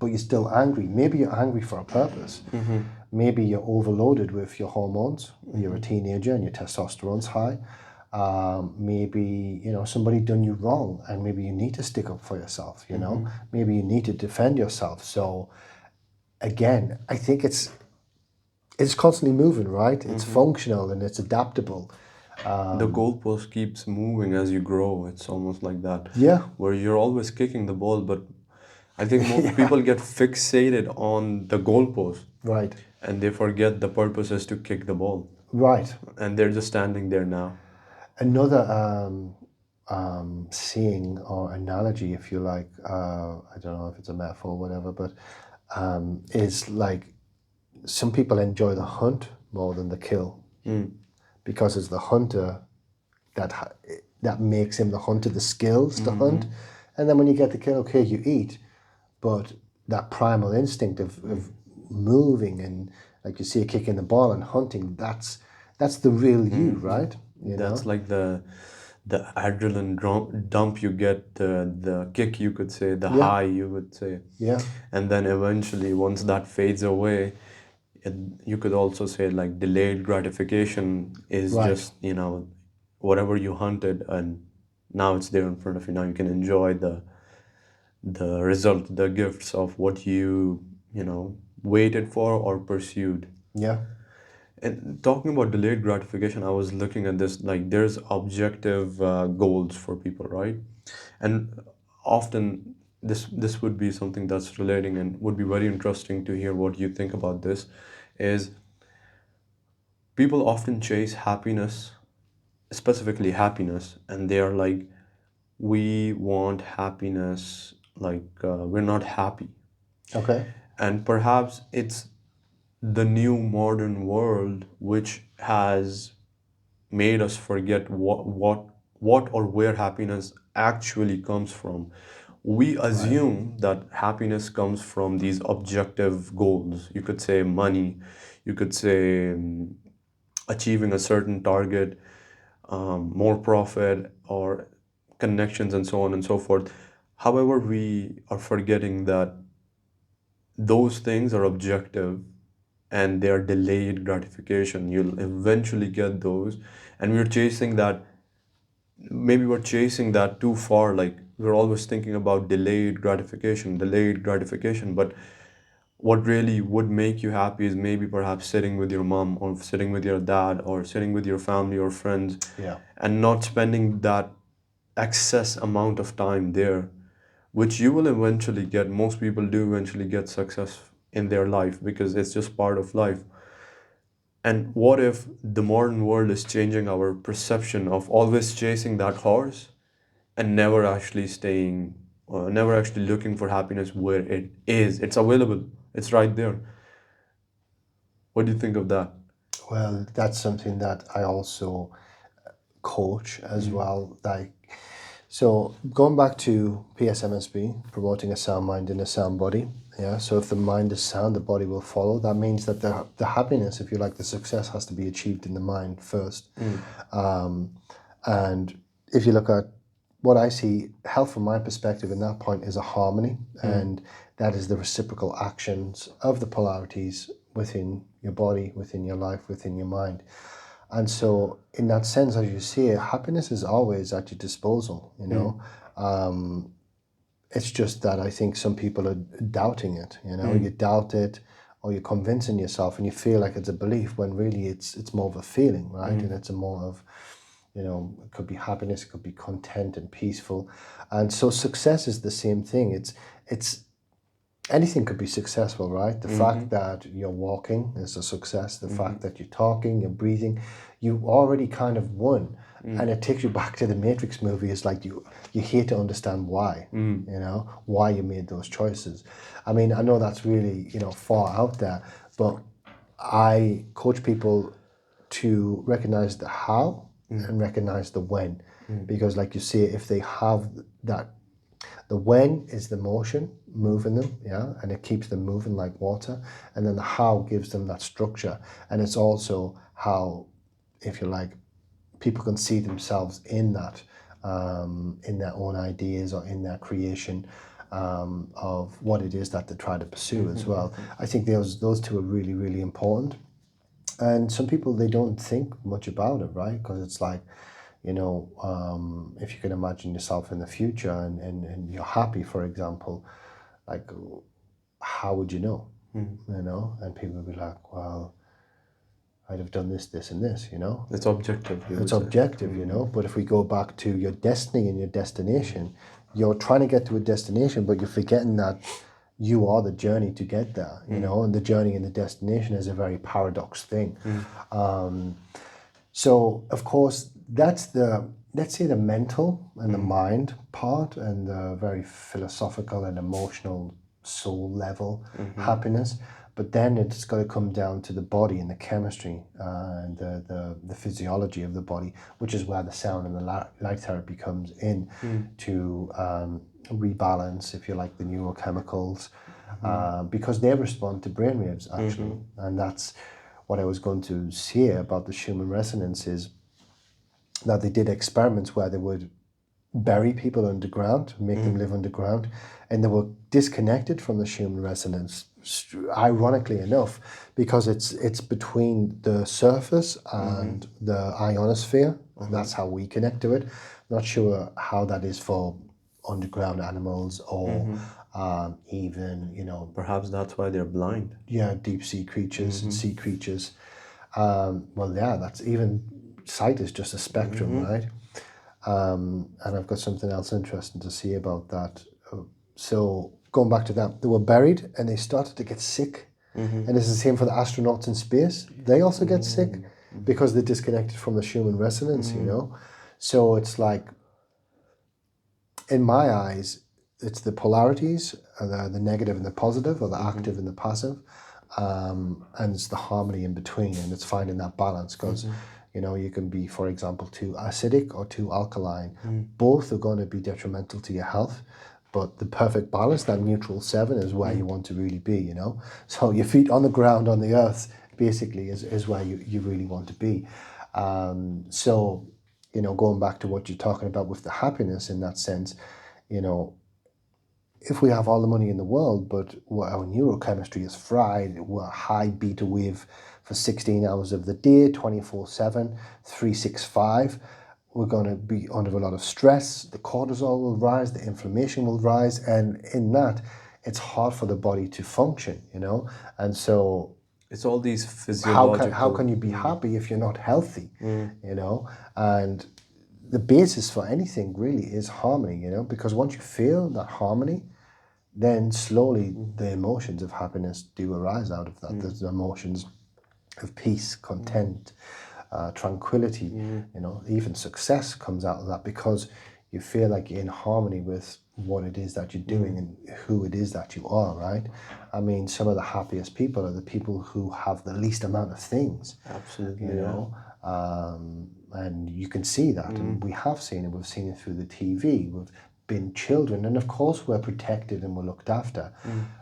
Speaker 1: but you're still angry. Maybe you're angry for a purpose. Maybe you're overloaded with your hormones. You're a teenager and your testosterone's high. Maybe somebody done you wrong, and maybe you need to stick up for yourself. Maybe you need to defend yourself. So again, I think it's constantly moving, right? It's functional and it's adaptable.
Speaker 2: The goalpost keeps moving as you grow. It's almost like that.
Speaker 1: Yeah.
Speaker 2: Where you're always kicking the ball, but I think most people get fixated on the goalpost.
Speaker 1: Right.
Speaker 2: And they forget the purpose is to kick the ball.
Speaker 1: Right.
Speaker 2: And they're just standing there now.
Speaker 1: Another saying or analogy, if you like, I don't know if it's a metaphor or whatever, but is like, some people enjoy the hunt more than the kill, because it's the hunter that makes him the hunter, the skills to hunt, and then when you get the kill, okay, you eat, but that primal instinct of moving and, like you see a kick in the ball and hunting, that's the real you, right?
Speaker 2: That's like the adrenaline dump you get, the kick, you could say, the
Speaker 1: Yeah.
Speaker 2: high, you would say.
Speaker 1: Yeah.
Speaker 2: And then eventually, once that fades away, you could also say like delayed gratification is
Speaker 1: Right.
Speaker 2: just, whatever you hunted and now it's there in front of you. Now you can enjoy the result, the gifts of what you waited for or pursued.
Speaker 1: Yeah.
Speaker 2: And talking about delayed gratification, I was looking at this, like there's objective goals for people, right? And often this would be something that's relating and would be very interesting to hear what you think about this, is people often chase happiness, specifically happiness, and they are like, we want happiness, like we're not happy.
Speaker 1: Okay.
Speaker 2: And perhaps it's the new modern world which has made us forget what or where happiness actually comes from. We assume that happiness comes from these objective goals. You could say money, you could say achieving a certain target, more profit, or connections, and so on and so forth. However, we are forgetting that those things are objective and they are delayed gratification. You'll eventually get those, and we're chasing that. Maybe we're chasing that too far. Like we're always thinking about delayed gratification. But what really would make you happy is maybe perhaps sitting with your mom or sitting with your dad or sitting with your family or friends,
Speaker 1: Yeah.
Speaker 2: and not spending that excess amount of time there, which you will eventually get. Most people do eventually get success in their life because it's just part of life. And what if the modern world is changing our perception of always chasing that horse and never actually staying, never actually looking for happiness where it is? It's available, it's right there. What do you think of that?
Speaker 1: Well, that's something that I also coach as well. Like, so going back to PSMSB, promoting a sound mind in a sound body. Yeah. So if the mind is sound, the body will follow. That means that the happiness, if you like, the success has to be achieved in the mind first. And if you look at what I see, health from my perspective in that point is a harmony, and that is the reciprocal actions of the polarities within your body, within your life, within your mind. And so, in that sense, as you see it, happiness is always at your disposal, It's just that I think some people are doubting it, You doubt it, or you're convincing yourself and you feel like it's a belief when really it's more of a feeling, right? And it's a more of, it could be happiness, it could be content and peaceful. And so success is the same thing. It's anything could be successful, right? The fact that you're walking is a success. The fact that you're talking, you're breathing, you already kind of won. And it takes you back to the Matrix movie. It's like you here to understand why, why you made those choices. I mean, I know that's really, far out there, but I coach people to recognize the how and recognize the when. Because like you say, if they have that, the when is the motion moving them, yeah, and it keeps them moving like water. And then the how gives them that structure. And it's also how, if you like, people can see themselves in that, in their own ideas or in their creation of what it is that they try to pursue as well. I think those two are really, really important. And some people, they don't think much about it, right? Because it's like, if you can imagine yourself in the future and you're happy, for example, like, how would you know? And people would be like, well, I'd have done this, this, and this,
Speaker 2: It's objective, you would
Speaker 1: It's
Speaker 2: say.
Speaker 1: objective, But if we go back to your destiny and your destination, you're trying to get to a destination, but you're forgetting that you are the journey to get there, and the journey and the destination is a very paradox thing. So, of course, that's let's say the mental and the mind part and the very philosophical and emotional soul level happiness. But then it's got to come down to the body and the chemistry and the physiology of the body, which is where the sound and the light therapy comes in to rebalance, if you like, the neurochemicals, because they respond to brainwaves actually. And that's what I was going to say about the Schumann resonance, is that they did experiments where they would bury people underground, make them live underground, and they were disconnected from the Schumann resonance, ironically enough, because it's between the surface and the ionosphere, and that's how we connect to it. Not sure how that is for underground animals or even, you know,
Speaker 2: Perhaps that's why they're blind.
Speaker 1: yeah, deep sea creatures and sea creatures. Well, yeah, that's even sight is just a spectrum, right? And I've got something else interesting to say about that. So going back to that, they were buried and they started to get sick. And it's the same for the astronauts in space. They also get sick because they're disconnected from the Schumann resonance, you know? So it's like, in my eyes, it's the polarities, the negative and the positive, or the active and the passive. And it's the harmony in between, and it's finding that balance, because you know, you can be, for example, too acidic or too alkaline. Both are going to be detrimental to your health, but the perfect balance, that neutral 7, is where you want to really be, you know. So your feet on the ground, on the earth, basically is where you really want to be. So, you know, going back to what you're talking about with the happiness in that sense, you know, if we have all the money in the world, but our neurochemistry is fried, we're high beta wave for 16 hours of the day, 24/7, 365, we're going to be under a lot of stress. The cortisol will rise, the inflammation will rise, and in that, it's hard for the body to function, you know. And so
Speaker 2: it's all these physiological.
Speaker 1: How can you be happy if you're not healthy, you know? And the basis for anything really is harmony, you know, because once you feel that harmony, then slowly the emotions of happiness do arise out of that. There's the emotions of peace, content, tranquility, you know, even success comes out of that, because you feel like you're in harmony with what it is that you're doing and who it is that you are, right? I mean, some of the happiest people are the people who have the least amount of things.
Speaker 2: Absolutely,
Speaker 1: you know. And you can see that, and we have seen it. We've seen it through the TV. We've been children, and of course we're protected and we're looked after.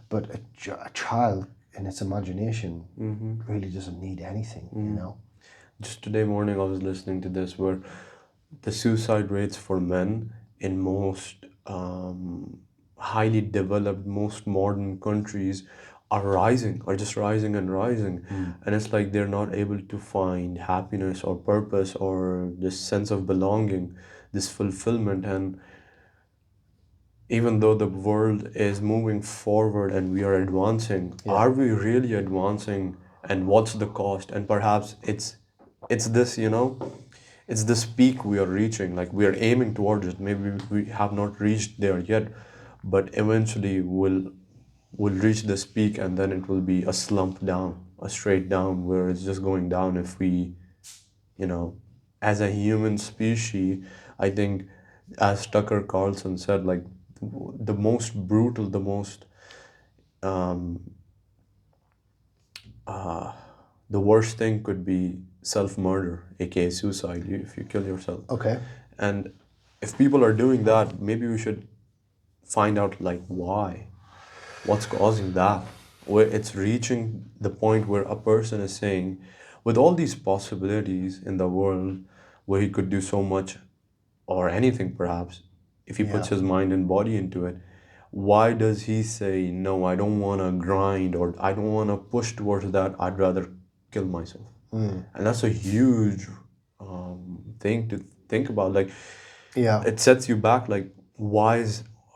Speaker 1: But a child in its imagination really doesn't need anything, you know.
Speaker 2: Just today morning I was listening to this, where the suicide rates for men in most highly developed, most modern countries are just rising and rising. And it's like they're not able to find happiness or purpose or this sense of belonging, this fulfillment. And even though the world is moving forward and we are advancing, are we really advancing, and what's the cost? And perhaps it's this, you know, it's this peak we are reaching, like we are aiming towards it. Maybe we have not reached there yet, but eventually we'll reach this peak, and then it will be a slump down, a straight down, where it's just going down if we, you know, as a human species. I think, as Tucker Carlson said, like the most brutal, the most the worst thing could be self-murder, aka suicide, if you kill yourself.
Speaker 1: Okay.
Speaker 2: And if people are doing that, maybe we should find out, like, what's causing that, where it's reaching the point where a person is saying, with all these possibilities in the world, where he could do so much, or anything perhaps, if he puts his mind and body into it, why does he say, no, I don't want to grind, or I don't want to push towards that, I'd rather kill myself? And that's a huge thing to think about. Like, it sets you back, like,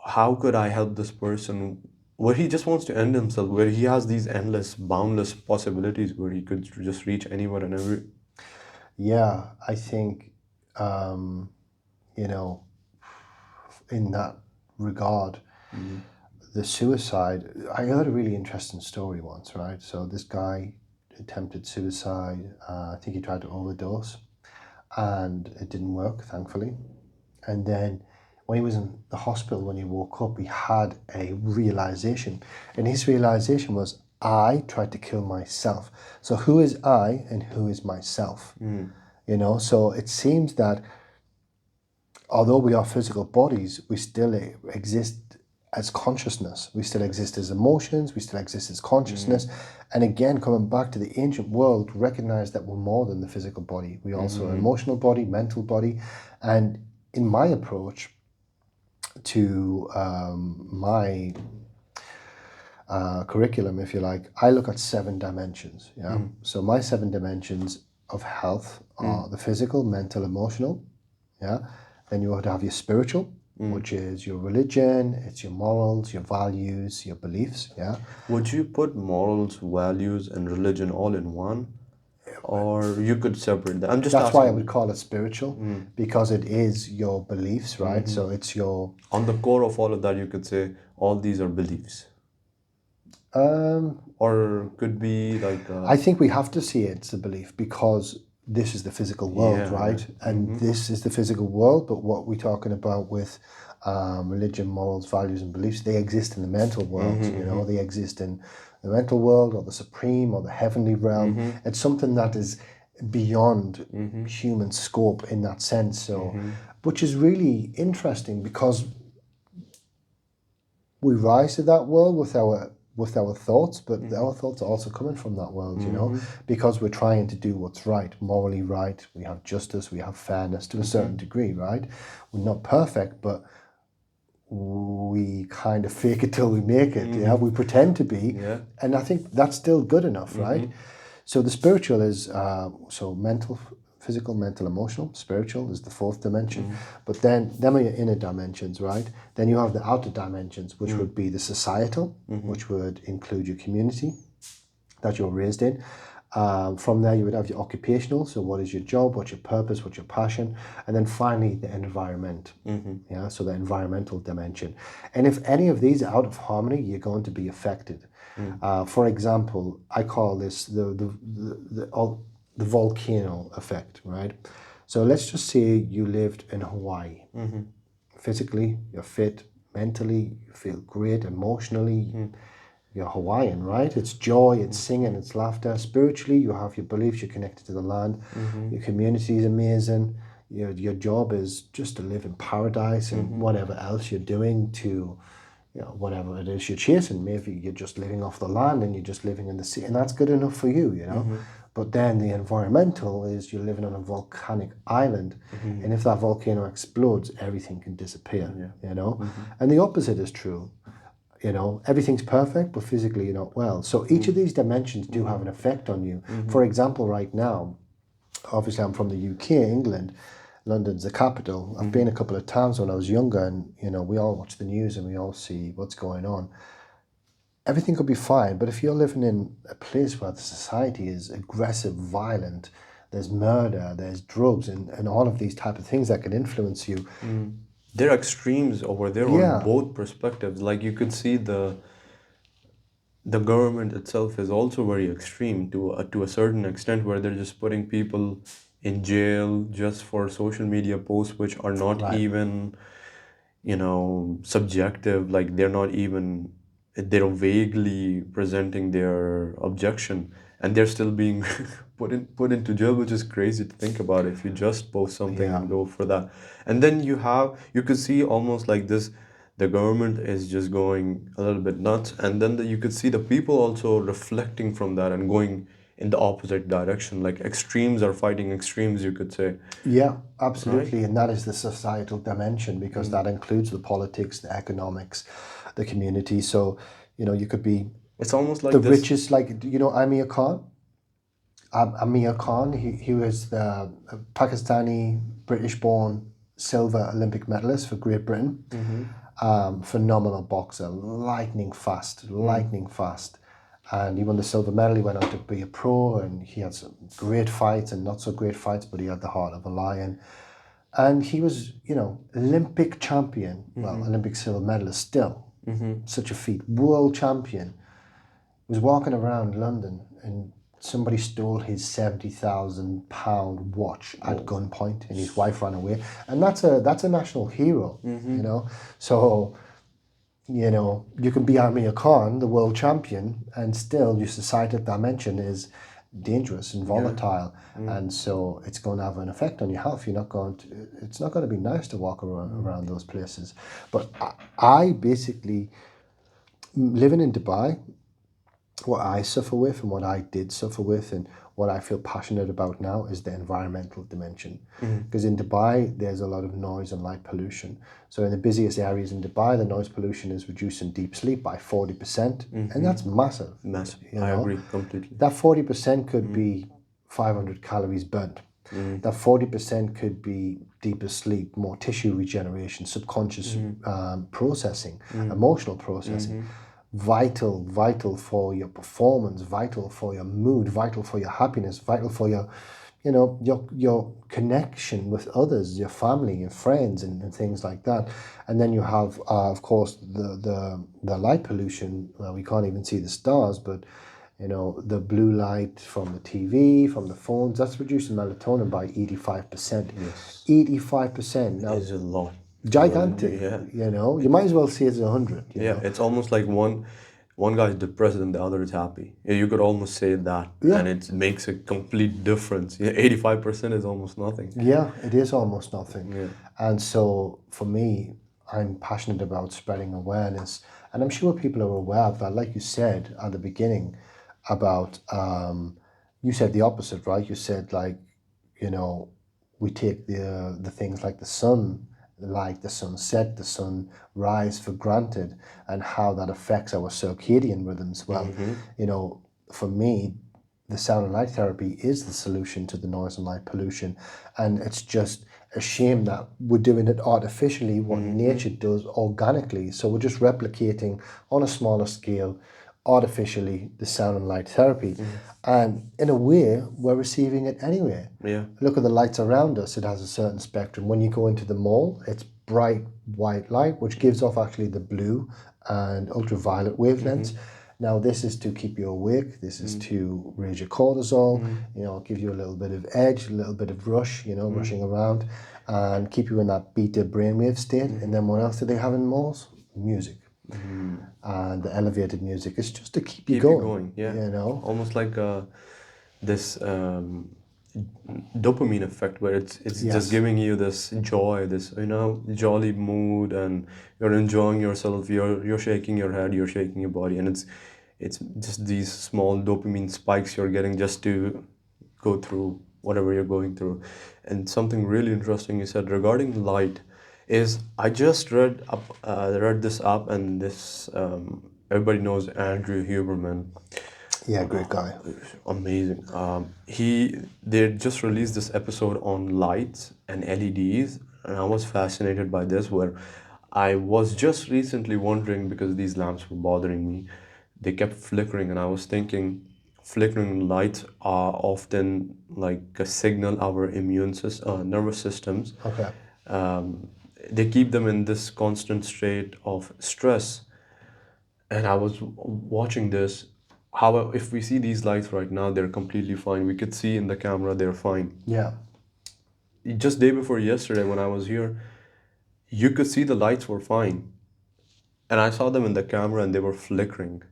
Speaker 2: how could I help this person where he just wants to end himself, where he has these endless, boundless possibilities, where he could just reach anyone and every.
Speaker 1: Yeah, I think, you know, in that regard, the suicide, I heard a really interesting story once, right? So this guy attempted suicide. I think he tried to overdose, and it didn't work, thankfully. And then when he was in the hospital, when he woke up, he had a realization. And his realization was, I tried to kill myself. So who is I and who is myself? You know, so it seems that although we are physical bodies, we still exist as consciousness. We still exist as emotions. We still exist as consciousness. And again, coming back to the ancient world, recognize that we're more than the physical body. We also are emotional body, mental body. And in my approach to my curriculum, if you like, I look at 7 dimensions. Yeah. So my 7 dimensions of health are the physical, mental, emotional. Yeah. Then you would have your spiritual, which is your religion, it's your morals, your values, your beliefs. Yeah.
Speaker 2: Would you put morals, values, and religion all in one? Or you could separate that? I'm just
Speaker 1: That's why I
Speaker 2: asking.
Speaker 1: would call it spiritual, because it is your beliefs, right? So it's your
Speaker 2: On the core of all of that, you could say all these are beliefs. Or could be like
Speaker 1: I think we have to see it's a belief because this is the physical world,
Speaker 2: Yeah,
Speaker 1: right? And this is the physical world, but what we're talking about with religion, morals, values, and beliefs, they exist in the mental world, you know, they exist in the mental world or the supreme or the heavenly realm. It's something that is beyond human scope in that sense. So, which is really interesting because we rise to that world with our thoughts, but our thoughts are also coming from that world, you know, because we're trying to do what's right, morally right. We have justice, we have fairness to a certain degree, right? We're not perfect, but we kind of fake it till we make it. Yeah, we pretend to be, and I think that's still good enough, right? So the spiritual is so mental, physical, mental, emotional. Spiritual is the 4th dimension, but then them are your inner dimensions, right? Then you have the outer dimensions, which would be the societal, which would include your community that you're raised in. From there, you would have your occupational. So, what is your job? What's your purpose? What's your passion? And then finally, the environment. Yeah, so the environmental dimension. And if any of these are out of harmony, you're going to be affected. For example, I call this the volcano effect, right? So let's just say you lived in Hawaii. Physically, you're fit. Mentally, you feel great. Emotionally, you're Hawaiian, right? It's joy, it's singing, it's laughter. Spiritually, you have your beliefs, you're connected to the land. Your community is amazing. Your job is just to live in paradise and whatever else you're doing to, you know, whatever it is you're chasing. Maybe you're just living off the land and you're just living in the sea, and that's good enough for you, you know. But then the environmental is you're living on a volcanic island, and if that volcano explodes, everything can disappear, you know. And the opposite is true. You know, everything's perfect, but physically you're not well. So each of these dimensions do have an effect on you. For example, right now, obviously I'm from the UK, England. London's the capital. I've been a couple of times when I was younger, and you know, we all watch the news and we all see what's going on. Everything could be fine, but if you're living in a place where the society is aggressive, violent, there's murder, there's drugs, and all of these type of things that can influence you.
Speaker 2: there are extremes over there on both perspectives. Like you could see the government itself is also very extreme to a certain extent, where they're just putting people in jail just for social media posts which are not even, you know, subjective. Like they're vaguely presenting their objection, and they're still being put into jail, which is crazy to think about if you just post something and go for that. And then you could see almost like this, the government is just going a little bit nuts, and then you could see the people also reflecting from that and going in the opposite direction. Like extremes are fighting extremes, you could say.
Speaker 1: Yeah, absolutely. And that is the societal dimension because that includes the politics, the economics, the community. So, you know, you could be
Speaker 2: It's almost like
Speaker 1: the
Speaker 2: this.
Speaker 1: richest, like, you know, Amir Khan. Amir Khan, he was the Pakistani, British-born silver Olympic medalist for Great Britain. Phenomenal boxer, lightning fast. And he won the silver medal. He went on to be a pro, and he had some great fights and not so great fights, but he had the heart of a lion. And he was, you know, Olympic champion, well, Olympic silver medalist still. Such a feat. World champion. Was walking around London and somebody stole his £70,000 watch at gunpoint, and his wife ran away. And that's a national hero, you know. So You know, you can be Amir Khan, the world champion, and still your societal dimension is dangerous and volatile, and so it's going to have an effect on your health. You're not going to. It's not going to be nice to walk around those places. But I basically living in Dubai, what I suffer with and what I did suffer with and what I feel passionate about now is the environmental dimension. Because in Dubai, there's a lot of noise and light pollution. So in the busiest areas in Dubai, the noise pollution is reducing deep sleep by 40%. And that's massive.
Speaker 2: Massive.
Speaker 1: You
Speaker 2: I
Speaker 1: know?
Speaker 2: agree completely.
Speaker 1: That 40% could be 500 calories burnt. That 40% could be deeper sleep, more tissue regeneration, subconscious processing, emotional processing. Vital for your performance, vital for your mood, vital for your happiness, vital for your, you know, your connection with others, your family, your friends, and things like that. And then you have, of course, the light pollution. We can't even see the stars, but you know, the blue light from the TV, from the phones, that's reducing melatonin by 85%.
Speaker 2: Yes.
Speaker 1: 85%. Now,
Speaker 2: Is a lot.
Speaker 1: gigantic.
Speaker 2: Yeah.
Speaker 1: You know, you might as well say it's 100. You
Speaker 2: Yeah,
Speaker 1: know?
Speaker 2: it's almost like one guy is depressed and the other is happy. Yeah, you could almost say that,
Speaker 1: Yeah.
Speaker 2: and it makes a complete difference. Yeah, 85% is almost nothing.
Speaker 1: Yeah, it is almost nothing.
Speaker 2: Yeah.
Speaker 1: And so for me, I'm passionate about spreading awareness. And I'm sure people are aware of that. Like you said at the beginning about, you said the opposite, right? You said like, you know, we take the things like the sun, like the sunset, the sunrise for granted, and how that affects our circadian rhythms. Well, you know, for me, the sound and light therapy is the solution to the noise and light pollution, and it's just a shame that we're doing it artificially what nature does organically. So we're just replicating on a smaller scale artificially the sound and light therapy, and in a way we're receiving it anyway.
Speaker 2: Yeah.
Speaker 1: Look at the lights around us. It has a certain spectrum. When you go into the mall, it's bright white light, which gives off actually the blue and ultraviolet wavelengths. Now, this is to keep you awake. This is to raise your cortisol, you know, give you a little bit of edge, a little bit of rush, you know, rushing around, and keep you in that beta brainwave state. And then what else do they have in malls? Music. And the elevated music. It's just to keep you
Speaker 2: Keep you
Speaker 1: going,
Speaker 2: going, yeah.
Speaker 1: you know?
Speaker 2: Almost like this dopamine effect where it's
Speaker 1: Yes.
Speaker 2: just giving you this joy, this, you know, jolly mood, and you're enjoying yourself, you're shaking your head, you're shaking your body, and it's just these small dopamine spikes you're getting just to go through whatever you're going through. And something really interesting you said regarding light is I just read this up, and this everybody knows Andrew Huberman.
Speaker 1: Yeah, great guy.
Speaker 2: Amazing. They just released this episode on lights and LEDs, and I was fascinated by this. Where I was just recently wondering because these lamps were bothering me, they kept flickering, and I was thinking, flickering lights are often like a signal our nervous systems.
Speaker 1: Okay.
Speaker 2: They keep them in this constant state of stress, and I was watching this. How if we see these lights right now, they're completely fine. We could see in the camera they're fine.
Speaker 1: Yeah.
Speaker 2: Just day before yesterday when I was here, you could see the lights were fine. And I saw them in the camera and they were flickering.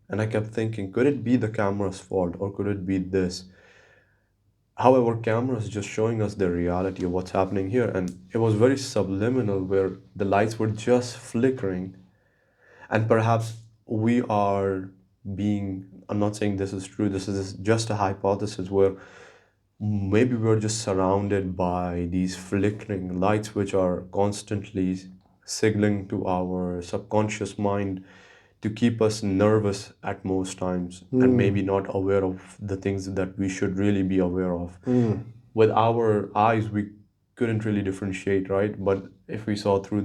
Speaker 2: And I kept thinking, could it be the camera's fault or could it be this? However, camera is just showing us the reality of what's happening here. And it was very subliminal where the lights were just flickering. And perhaps we are being, I'm not saying this is true, this is just a hypothesis where maybe we're just surrounded by these flickering lights which are constantly signaling to our subconscious mind to keep us nervous at most times and maybe not aware of the things that we should really be aware of. With our eyes, we couldn't really differentiate, right? But if we saw through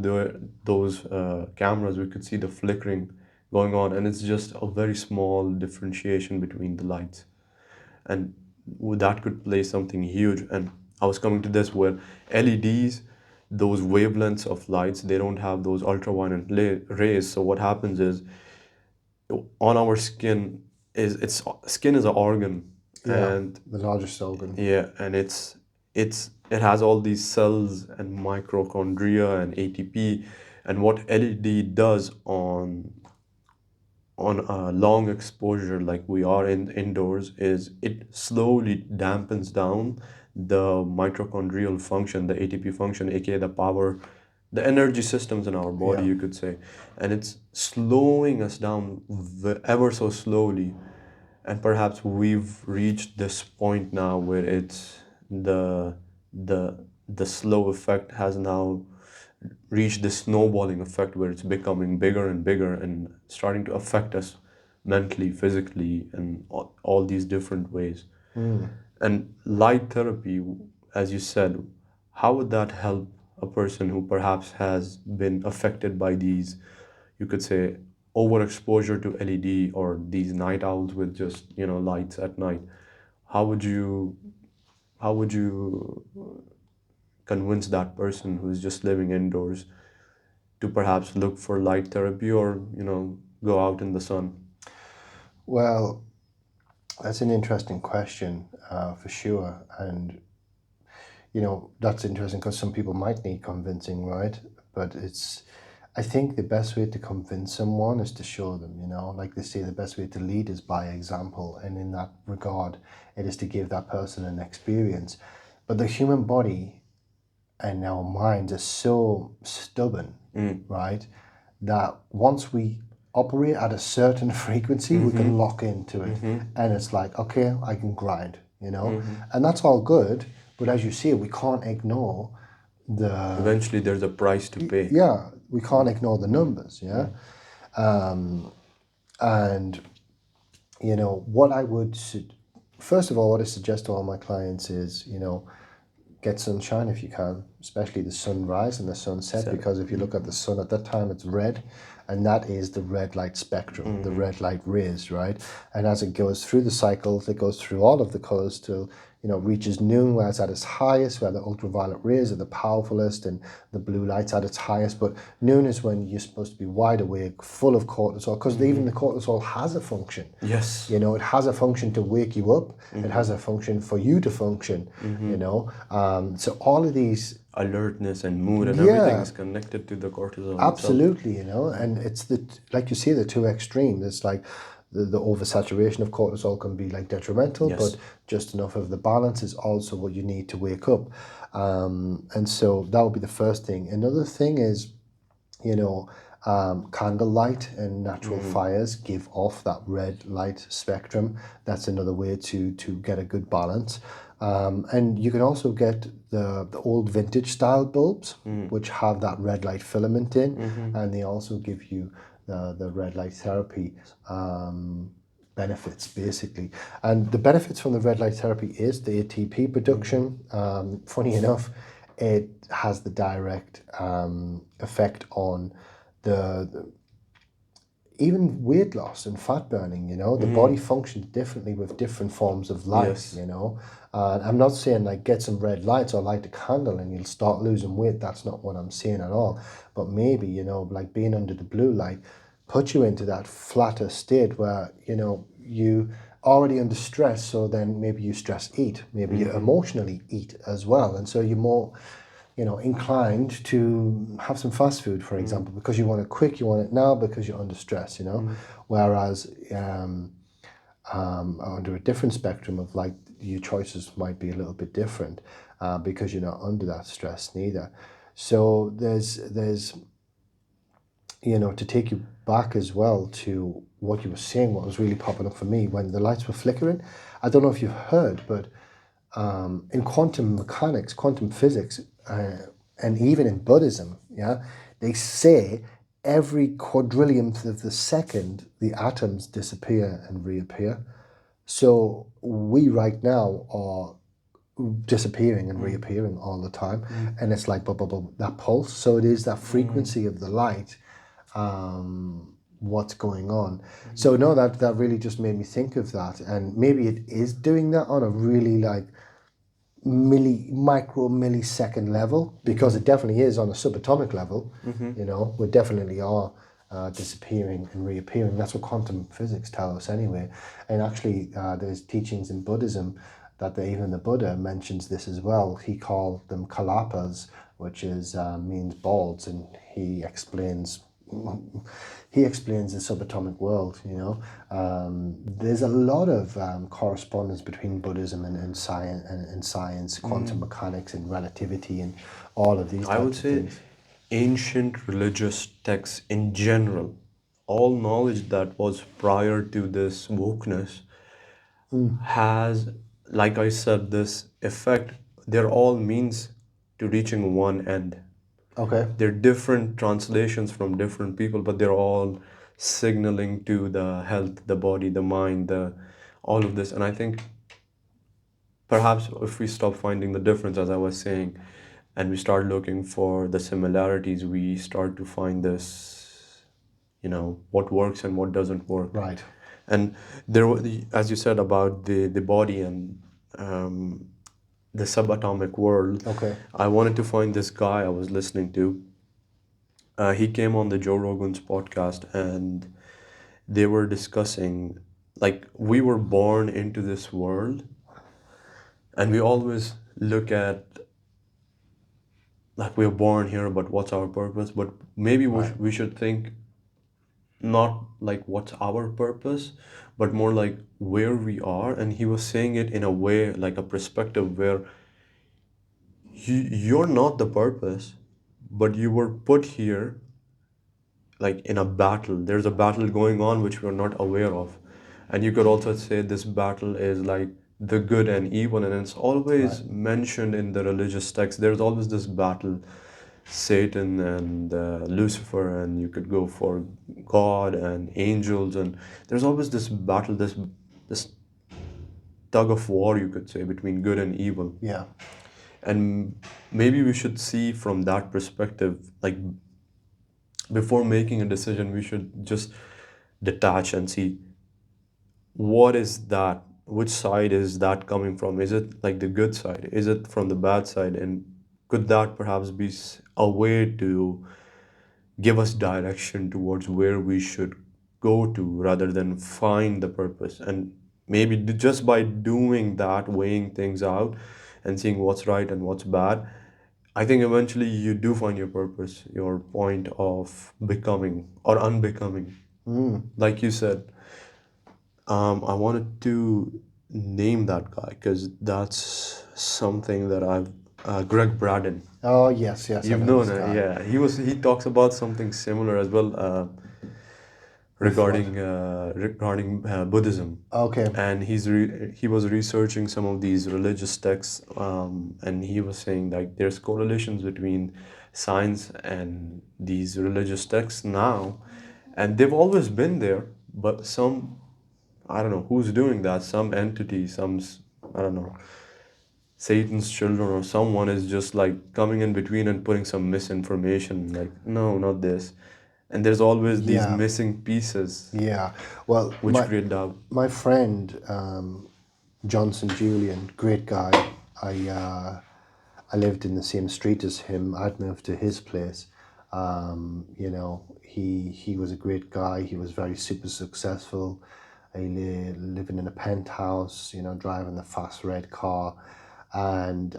Speaker 2: those cameras, we could see the flickering going on, and it's just a very small differentiation between the lights, and that could play something huge. And I was coming to this where LEDs, those wavelengths of lights, they don't have those ultraviolet rays. So what happens is on our skin it's skin is an organ,
Speaker 1: Yeah.
Speaker 2: and
Speaker 1: The largest organ.
Speaker 2: yeah, and it has all these cells and mitochondria and ATP, And what LED does on a long exposure like we are in indoors is it slowly dampens down the mitochondrial function, the ATP function, aka the power, the energy systems in our body,
Speaker 1: Yeah.
Speaker 2: you could say. And it's slowing us down ever so slowly. And perhaps we've reached this point now where it's the slow effect has now reached this snowballing effect where it's becoming bigger and bigger and starting to affect us mentally, physically, and all these different ways. And light therapy, as you said, how would that help a person who perhaps has been affected by these, you could say, overexposure to LED or these night owls with just, lights at night? How would you how would you convince that person who's just living indoors to perhaps look for light therapy or, go out in the sun?
Speaker 1: Well, that's an interesting question, for sure. And, that's interesting because some people might need convincing, right? But I think the best way to convince someone is to show them, like they say, the best way to lead is by example. And in that regard, it is to give that person an experience. But the human body and our minds are so stubborn, right? That once we operate at a certain frequency, we can lock into it. And it's like, okay, I can grind, and that's all good. But as you see, we can't ignore
Speaker 2: Eventually, there's a price to pay.
Speaker 1: we can't ignore the numbers, and what I would first of all, what I suggest to all my clients is, get sunshine if you can, especially the sunrise and the sunset, because if you look at the sun at that time, it's red, and that is the red light spectrum, the red light rays, right? And as it goes through the cycles, it goes through all of the colors till reaches noon, where it's at its highest, where the ultraviolet rays are the powerfulest and the blue light's at its highest. But noon is when you're supposed to be wide awake, full of cortisol, because even the cortisol has a function.
Speaker 2: Yes.
Speaker 1: It has a function to wake you up. It has a function for you to function. So all of these
Speaker 2: Alertness and mood and everything is connected to the cortisol itself.
Speaker 1: absolutely, and it's like you see the two extremes. It's like the oversaturation of cortisol can be like detrimental,
Speaker 2: Yes.
Speaker 1: but just enough of the balance is also what you need to wake up. And so that would be the first thing. Another thing is, candlelight and natural fires give off that red light spectrum. That's another way to get a good balance. And you can also get the old vintage style bulbs, which have that red light filament in, and they also give you the red light therapy benefits, basically. And the benefits from the red light therapy is the ATP production. Funny enough, it has the direct effect on the even weight loss and fat burning. The body functions differently with different forms of light.
Speaker 2: Yes.
Speaker 1: I'm not saying like get some red lights or light a candle and you'll start losing weight. That's not what I'm saying at all. But maybe like being under the blue light put you into that flatter state where you already under stress, so then maybe you stress eat, maybe you emotionally eat as well, and so you're more inclined to have some fast food, for example, because you want it quick, you want it now because you're under stress, whereas under a different spectrum of like your choices might be a little bit different because you're not under that stress neither. So there's to take you back as well to what you were saying, what was really popping up for me when the lights were flickering. I don't know if you've heard, but in quantum mechanics, quantum physics, and even in Buddhism, they say every quadrillionth of the second, the atoms disappear and reappear. So we right now are disappearing and reappearing all the time, and it's like that pulse. So it is that frequency of the light. What's going on? So no, that really just made me think of that, and maybe it is doing that on a really like micro millisecond level, because it definitely is on a subatomic level. We definitely are disappearing and reappearing. That's what quantum physics tell us anyway. And actually there's teachings in Buddhism that even the Buddha mentions this as well. He called them kalapas, which is means balls, and he explains the subatomic world. There's a lot of correspondence between Buddhism and science, quantum mechanics and relativity, and all of these.
Speaker 2: I would
Speaker 1: types of
Speaker 2: say
Speaker 1: things.
Speaker 2: ancient religious texts in general, all knowledge that was prior to this wokeness has, like I said, this effect. They're all means to reaching one end.
Speaker 1: Okay.
Speaker 2: They're different translations from different people, but they're all signaling to the health, the body, the mind, all of this. And I think perhaps if we stop finding the difference, as I was saying, and we start looking for the similarities, we start to find this, what works and what doesn't work.
Speaker 1: Right.
Speaker 2: And as you said about the body and the subatomic world,
Speaker 1: Okay.
Speaker 2: I wanted to find this guy I was listening to. He came on the Joe Rogan's podcast, and they were discussing, like, we were born into this world, and we always look at, like, we're born here, but what's our purpose? But maybe we should think not like what's our purpose, but more like where we are. And he was saying it in a way, like a perspective where you're not the purpose, but you were put here like in a battle. There's a battle going on which we're not aware of. And you could also say this battle is like the good and evil, and it's always mentioned in the religious text. There's always this battle, Satan and Lucifer, and you could go for God and angels, and there's always this battle, this tug of war, you could say, between good and evil.
Speaker 1: Yeah.
Speaker 2: And maybe we should see from that perspective, like, before making a decision, we should just detach and see what is that, which side is that coming from? Is it like the good side? Is it from the bad side? And could that perhaps be a way to give us direction towards where we should go to, rather than find the purpose? And maybe just by doing that, weighing things out and seeing what's right and what's bad, I think eventually you do find your purpose, your point of becoming or unbecoming. Like you said, I wanted to name that guy because that's something that Gregg Braden.
Speaker 1: Oh yes, yes.
Speaker 2: You've
Speaker 1: I've heard
Speaker 2: known
Speaker 1: this
Speaker 2: it,
Speaker 1: guy.
Speaker 2: yeah. He talks about something similar as well, regarding Buddhism.
Speaker 1: Okay.
Speaker 2: And he was researching some of these religious texts, and he was saying like there's correlations between science and these religious texts now, and they've always been there, but I don't know who's doing that, some entity, I don't know, Satan's children or someone is just like coming in between and putting some misinformation, like, no, not this. And there's always these
Speaker 1: Yeah.
Speaker 2: missing pieces
Speaker 1: Yeah. Well,
Speaker 2: which create doubt.
Speaker 1: my friend Johnson Julian, great guy. I lived in the same street as him. I'd moved to his place. He was a great guy. He was very super successful. Living in a penthouse, driving the fast red car, and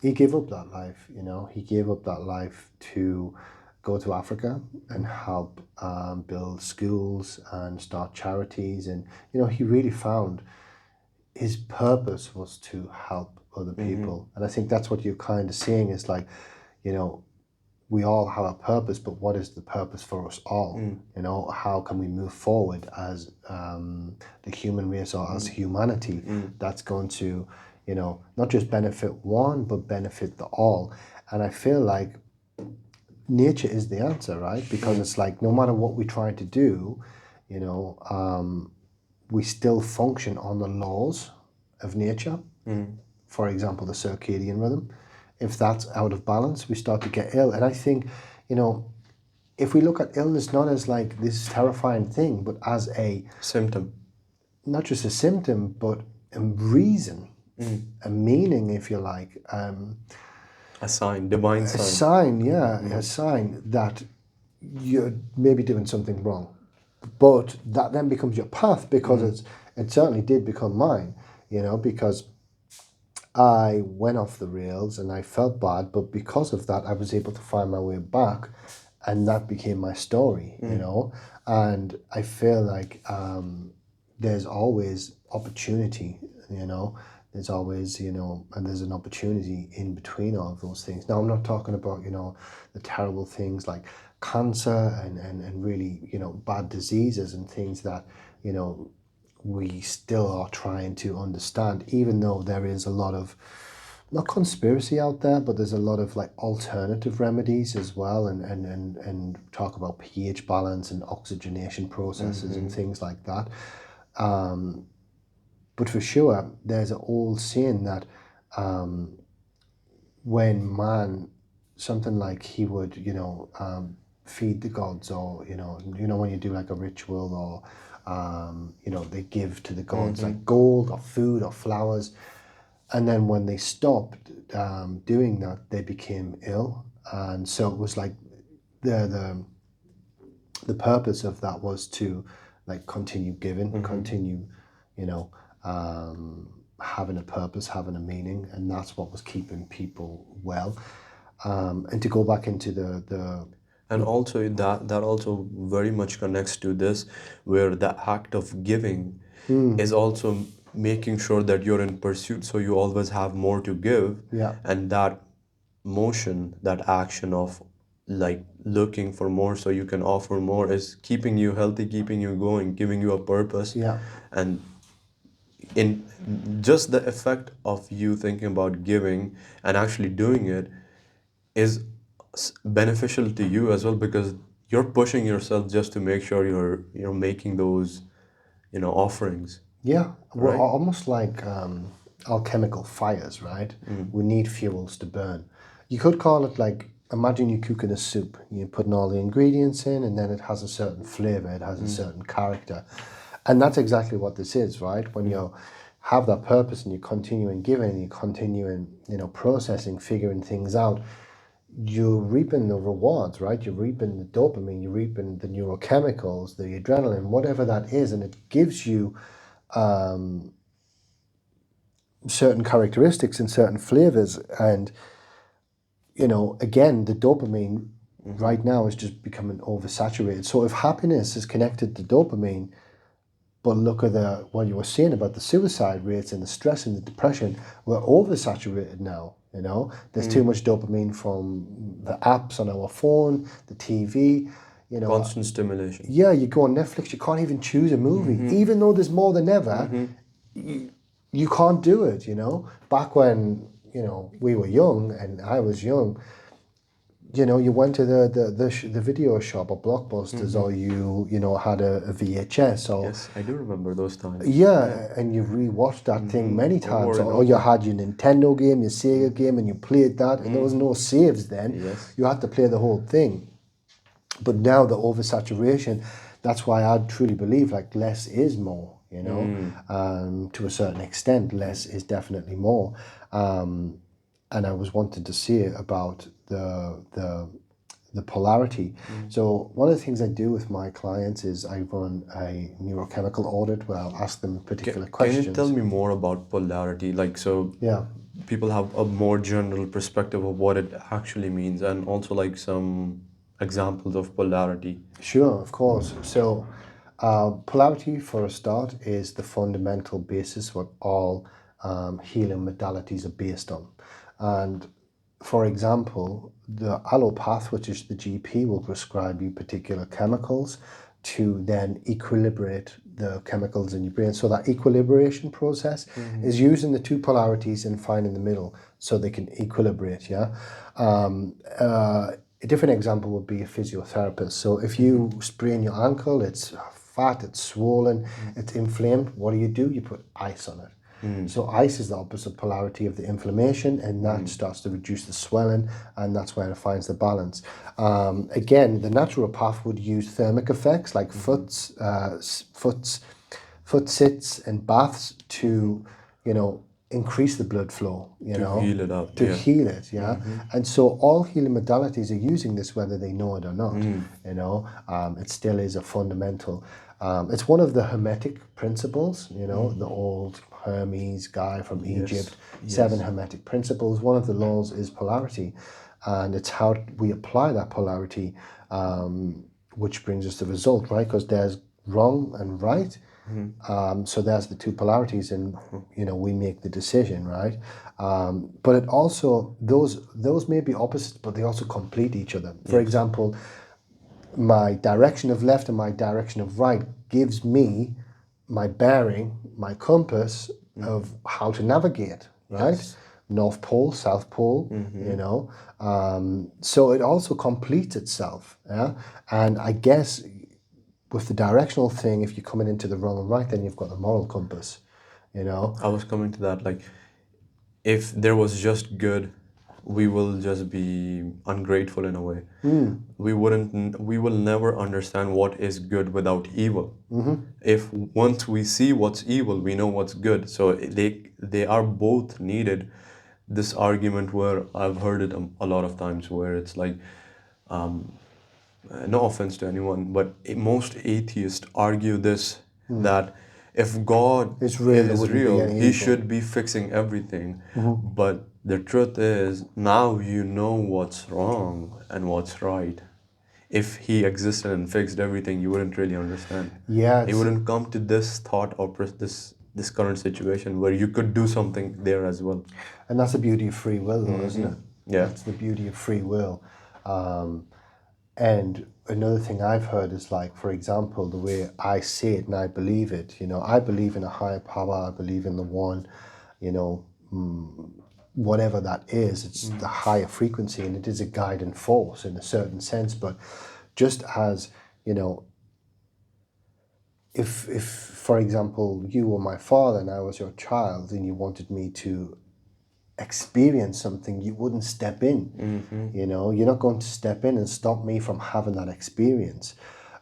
Speaker 1: he gave up that life. He gave up that life to go to Africa and help build schools and start charities, and he really found his purpose was to help other people. And I think that's what you're kind of saying is like, we all have a purpose, but what is the purpose for us all? How can we move forward as the human race or as humanity that's going to, not just benefit one, but benefit the all. And I feel like nature is the answer, right? Because it's like no matter what we try to do, we still function on the laws of nature. For example, the circadian rhythm. If that's out of balance, we start to get ill. And I think, if we look at illness not as like this terrifying thing, but as a
Speaker 2: symptom,
Speaker 1: not just a symptom, but a reason, a meaning, if you like,
Speaker 2: a sign, divine sign.
Speaker 1: a sign, yeah, a sign that you're maybe doing something wrong. But that then becomes your path, because it certainly did become mine, because I went off the rails and I felt bad, but because of that, I was able to find my way back, and that became my story, you know. And I feel like there's always opportunity, you know. There's always, you know, and there's an opportunity in between all of those things. Now, I'm not talking about, you know, the terrible things like cancer and really, you know, bad diseases and things that, you know, we still are trying to understand, even though there is a lot of, not conspiracy out there, but there's a lot of like alternative remedies as well, and talk about pH balance and oxygenation processes and things like that. But for sure, there's an old saying that when man, something like he would, you know, feed the gods, or you know, when you do like a ritual, or you know, they give to the gods like gold or food or flowers, and then when they stopped doing that, they became ill, and so it was like the purpose of that was to like continue giving, continue, you know, having a purpose, having a meaning, and that's what was keeping people well. And to go back into the
Speaker 2: And also that also very much connects to this, where the act of giving is also making sure that you're in pursuit, so you always have more to give.
Speaker 1: yeah,
Speaker 2: And that motion, that action of like looking for more so you can offer more, is keeping you healthy, keeping you going, giving you a purpose.
Speaker 1: yeah,
Speaker 2: And in just the effect of you thinking about giving and actually doing it is beneficial to you as well, because you're pushing yourself just to make sure you're making those, you know, offerings,
Speaker 1: yeah. We're
Speaker 2: right?
Speaker 1: almost like alchemical fires, right? We need fuels to burn. You could call it like, imagine you cooking a soup. You're putting all the ingredients in, and then it has a certain flavor. It has a certain character, and that's exactly what this is, right? When you have that purpose and you continue in giving, and you continue in, you know, processing, figuring things out, you're reaping the rewards, right? You're reaping the dopamine, you're reaping the neurochemicals, the adrenaline, whatever that is, and it gives you certain characteristics and certain flavors. And you know, again, the dopamine right now is just becoming oversaturated. So if happiness is connected to dopamine, but look at what you were saying about the suicide rates and the stress and the depression, we're oversaturated now. You know, there's too much dopamine from the apps on our phone, the TV. You know,
Speaker 2: Constant stimulation.
Speaker 1: yeah, you go on Netflix, you can't even choose a movie, even though there's more than ever. You can't do it. You know, back when, you know, we were young and I was young, you know, you went to the video shop or Blockbusters, or you know, had a VHS, or
Speaker 2: Yes, I do remember those times.
Speaker 1: yeah, and you've rewatched that thing many times,
Speaker 2: Over and
Speaker 1: or you
Speaker 2: over.
Speaker 1: had your Nintendo game, your Sega game, and you played that, and there was no saves then.
Speaker 2: Yes.
Speaker 1: You had to play the whole thing. But now the oversaturation, that's why I truly believe like less is more, you know, to a certain extent, less is definitely more. And I was wanting to see it about the polarity. So one of the things I do with my clients is I run a neurochemical audit where I'll ask them particular
Speaker 2: Can you tell
Speaker 1: questions.
Speaker 2: me more about polarity? Like, so
Speaker 1: Yeah.
Speaker 2: people have a more general perspective of what it actually means, and also like some examples of polarity.
Speaker 1: Sure, of course. So, polarity, for a start, is the fundamental basis what all healing modalities are based on. And for example, the allopath, which is the GP, will prescribe you particular chemicals to then equilibrate the chemicals in your brain. So that equilibration process is using the two polarities and finding the middle so they can equilibrate, yeah? A different example would be a physiotherapist. So if you sprain your ankle, it's fat, it's swollen, it's inflamed, what do? You put ice on it. So ice is the opposite polarity of the inflammation, and that starts to reduce the swelling, and that's where it finds the balance. Again, the naturopath would use thermic effects like foot sits and baths to, you know, increase the blood flow,
Speaker 2: To heal it up,
Speaker 1: to
Speaker 2: yeah.
Speaker 1: heal it, yeah. And so all healing modalities are using this, whether they know it or not. You know, it still is a fundamental. It's one of the hermetic principles. You know, the old Hermes guy from
Speaker 2: Yes,
Speaker 1: Egypt,
Speaker 2: yes.
Speaker 1: 7 Hermetic principles. One of the laws is polarity, and it's how we apply that polarity, which brings us the result, right? Because there's wrong and right. So there's the two polarities, and we make the decision, right? But it also those may be opposites, but they also complete each other. For example, my direction of left and my direction of right gives me my bearing, my compass of how to navigate, right?
Speaker 2: Yes.
Speaker 1: North Pole, South Pole, so it also completes itself, yeah? And I guess with the directional thing, if you're coming into the wrong and right, then you've got the moral compass,
Speaker 2: I was coming to that, like, if there was just good, we will just be ungrateful in a way. We will never understand what is good without evil. If once we see what's evil, we know what's good. So they are both needed. This argument where I've heard it a lot of times, where it's like, no offense to anyone, but most atheists argue this, that if God
Speaker 1: It's real, there
Speaker 2: is
Speaker 1: wouldn't be
Speaker 2: real,
Speaker 1: any
Speaker 2: He
Speaker 1: evil.
Speaker 2: should be fixing everything. But the truth is, now you know what's wrong and what's right. If He existed and fixed everything, you wouldn't really understand.
Speaker 1: Yeah,
Speaker 2: He wouldn't come to this thought or this current situation where you could do something there as well.
Speaker 1: and that's the beauty of free will, though, isn't it?
Speaker 2: Yeah.
Speaker 1: That's the beauty of free will. And another thing I've heard is, like, for example, the way I see it and I believe it, I believe in a higher power, I believe in the one, whatever that is, it's the higher frequency, and it is a guiding force in a certain sense. But just as, if for example, you were my father and I was your child and you wanted me to experience something, you wouldn't step in. You're not going to step in and stop me from having that experience.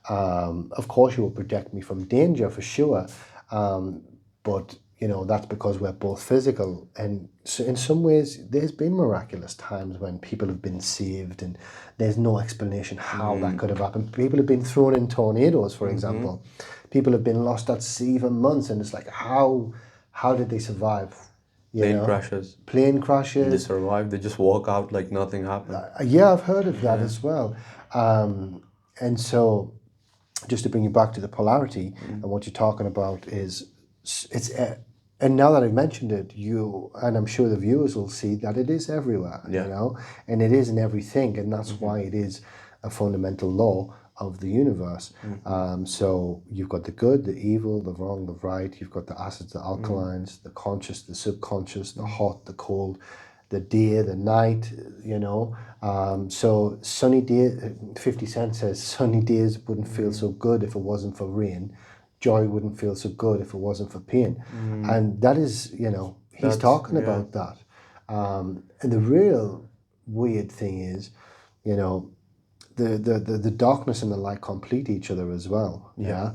Speaker 1: Of course you will protect me from danger, for sure, but that's because we're both physical. And so in some ways there's been miraculous times when people have been saved and there's no explanation how that could have happened. People have been thrown in tornadoes, for example. People have been lost at sea for months, and it's like, how did they survive?
Speaker 2: Plane crashes.
Speaker 1: Plane
Speaker 2: They
Speaker 1: crashes.
Speaker 2: survive. They just walk out like nothing happened.
Speaker 1: Yeah, I've heard of that as well. And so, just to bring you back to the polarity, and what you're talking about is, it's and now that I've mentioned it, you and I'm sure the viewers will see that it is everywhere, and it is in everything, and that's why it is a fundamental law of the universe. So you've got the good, the evil, the wrong, the right. You've got the acids, the alkalines, the conscious, the subconscious, the hot, the cold, the day, the night. So sunny day. 50 Cent says sunny days wouldn't feel so good if it wasn't for rain. Joy wouldn't feel so good if it wasn't for pain. And that is, he's talking about that. And the real weird thing is, the darkness and the light complete each other as well. Yeah.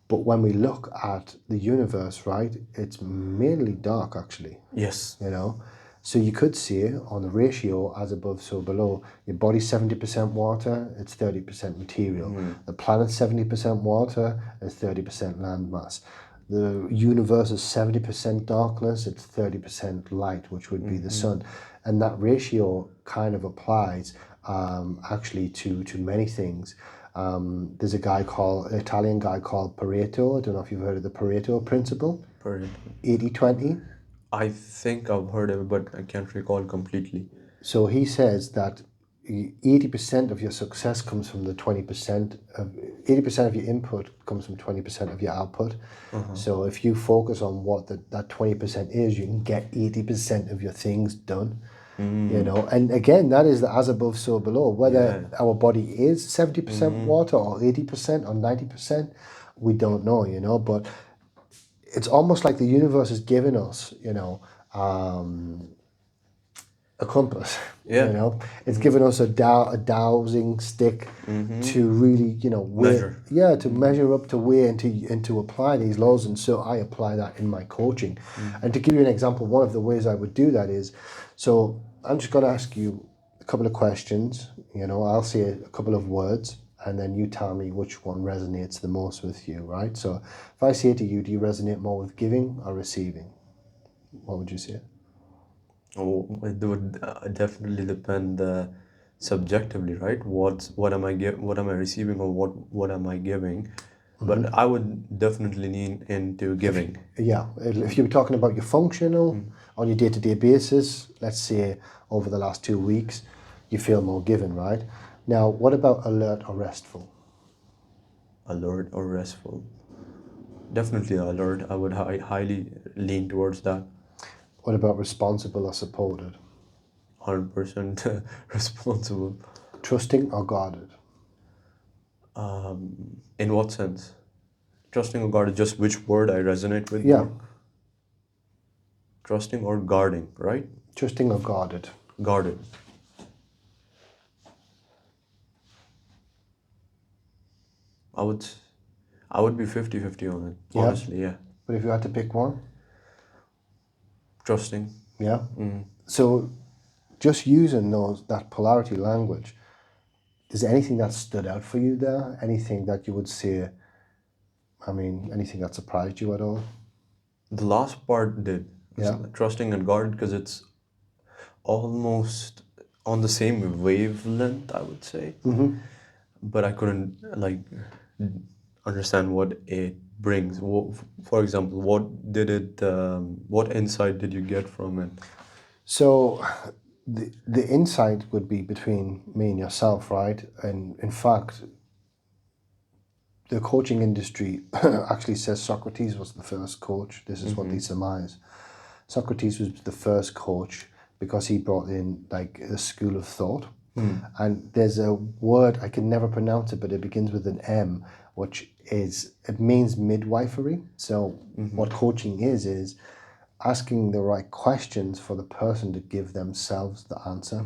Speaker 1: But when we look at the universe, right, it's mainly dark, actually.
Speaker 2: Yes.
Speaker 1: So you could see on the ratio, as above, so below. Your body's 70% water, it's 30% material. The planet's 70% water, it's 30% land mass. The universe is 70% darkness, it's 30% light, which would be the sun. And that ratio kind of applies actually to many things. There's an Italian guy called Pareto. I don't know if you've heard of the Pareto principle.
Speaker 2: Pareto.
Speaker 1: 80-20.
Speaker 2: I think I've heard of it, but I can't recall completely.
Speaker 1: So he says that 80% of your success comes from the 20% of 80% of your input comes from 20% of your output. So if you focus on what that 20% is, you can get 80% of your things done. And again, that is the as above, so below. Whether our body is 70% water or 80% or 90%, we don't know, but it's almost like the universe is giving us, a compass. It's giving us a dowsing stick to really,
Speaker 2: Measure.
Speaker 1: to measure up to weigh and to apply these laws. And so I apply that in my coaching. And to give you an example, one of the ways I would do that is, so I'm just going to ask you a couple of questions. I'll say a couple of words, and then you tell me which one resonates the most with you, right? So if I say to you, do you resonate more with giving or receiving? What would you say?
Speaker 2: Oh, it would definitely depend subjectively, right? What am what am I receiving, or what am I giving? But I would definitely lean into giving.
Speaker 1: If you were talking about your functional on your day-to-day basis, let's say over the last 2 weeks, you feel more given, right? Now, what about alert or restful?
Speaker 2: Alert or restful? Definitely alert. I would highly lean towards that.
Speaker 1: What about responsible or supported?
Speaker 2: 100% responsible.
Speaker 1: Trusting or guarded?
Speaker 2: In what sense? Trusting or guarded, just which word I resonate with
Speaker 1: Yeah,
Speaker 2: more? Trusting or guarding, right?
Speaker 1: trusting or guarded.
Speaker 2: Guarded. I would I would be 50-50 on it,
Speaker 1: Yeah.
Speaker 2: honestly, yeah.
Speaker 1: But if you had to pick one?
Speaker 2: Trusting.
Speaker 1: Yeah. So just using that polarity language, is there anything that stood out for you there? Anything that you would say, anything that surprised you at all?
Speaker 2: The last part did.
Speaker 1: Yeah.
Speaker 2: Trusting and guarded, because it's almost on the same wavelength, I would say. But I couldn't understand what it brings. For example, what insight did you get from it?
Speaker 1: So the insight would be between me and yourself, right? And in fact, the coaching industry actually says Socrates was the first coach. This is what they surmise. Socrates was the first coach because he brought in like a school of thought. And there's a word, I can never pronounce it, but it begins with an M, it means midwifery. So what coaching is asking the right questions for the person to give themselves the answer.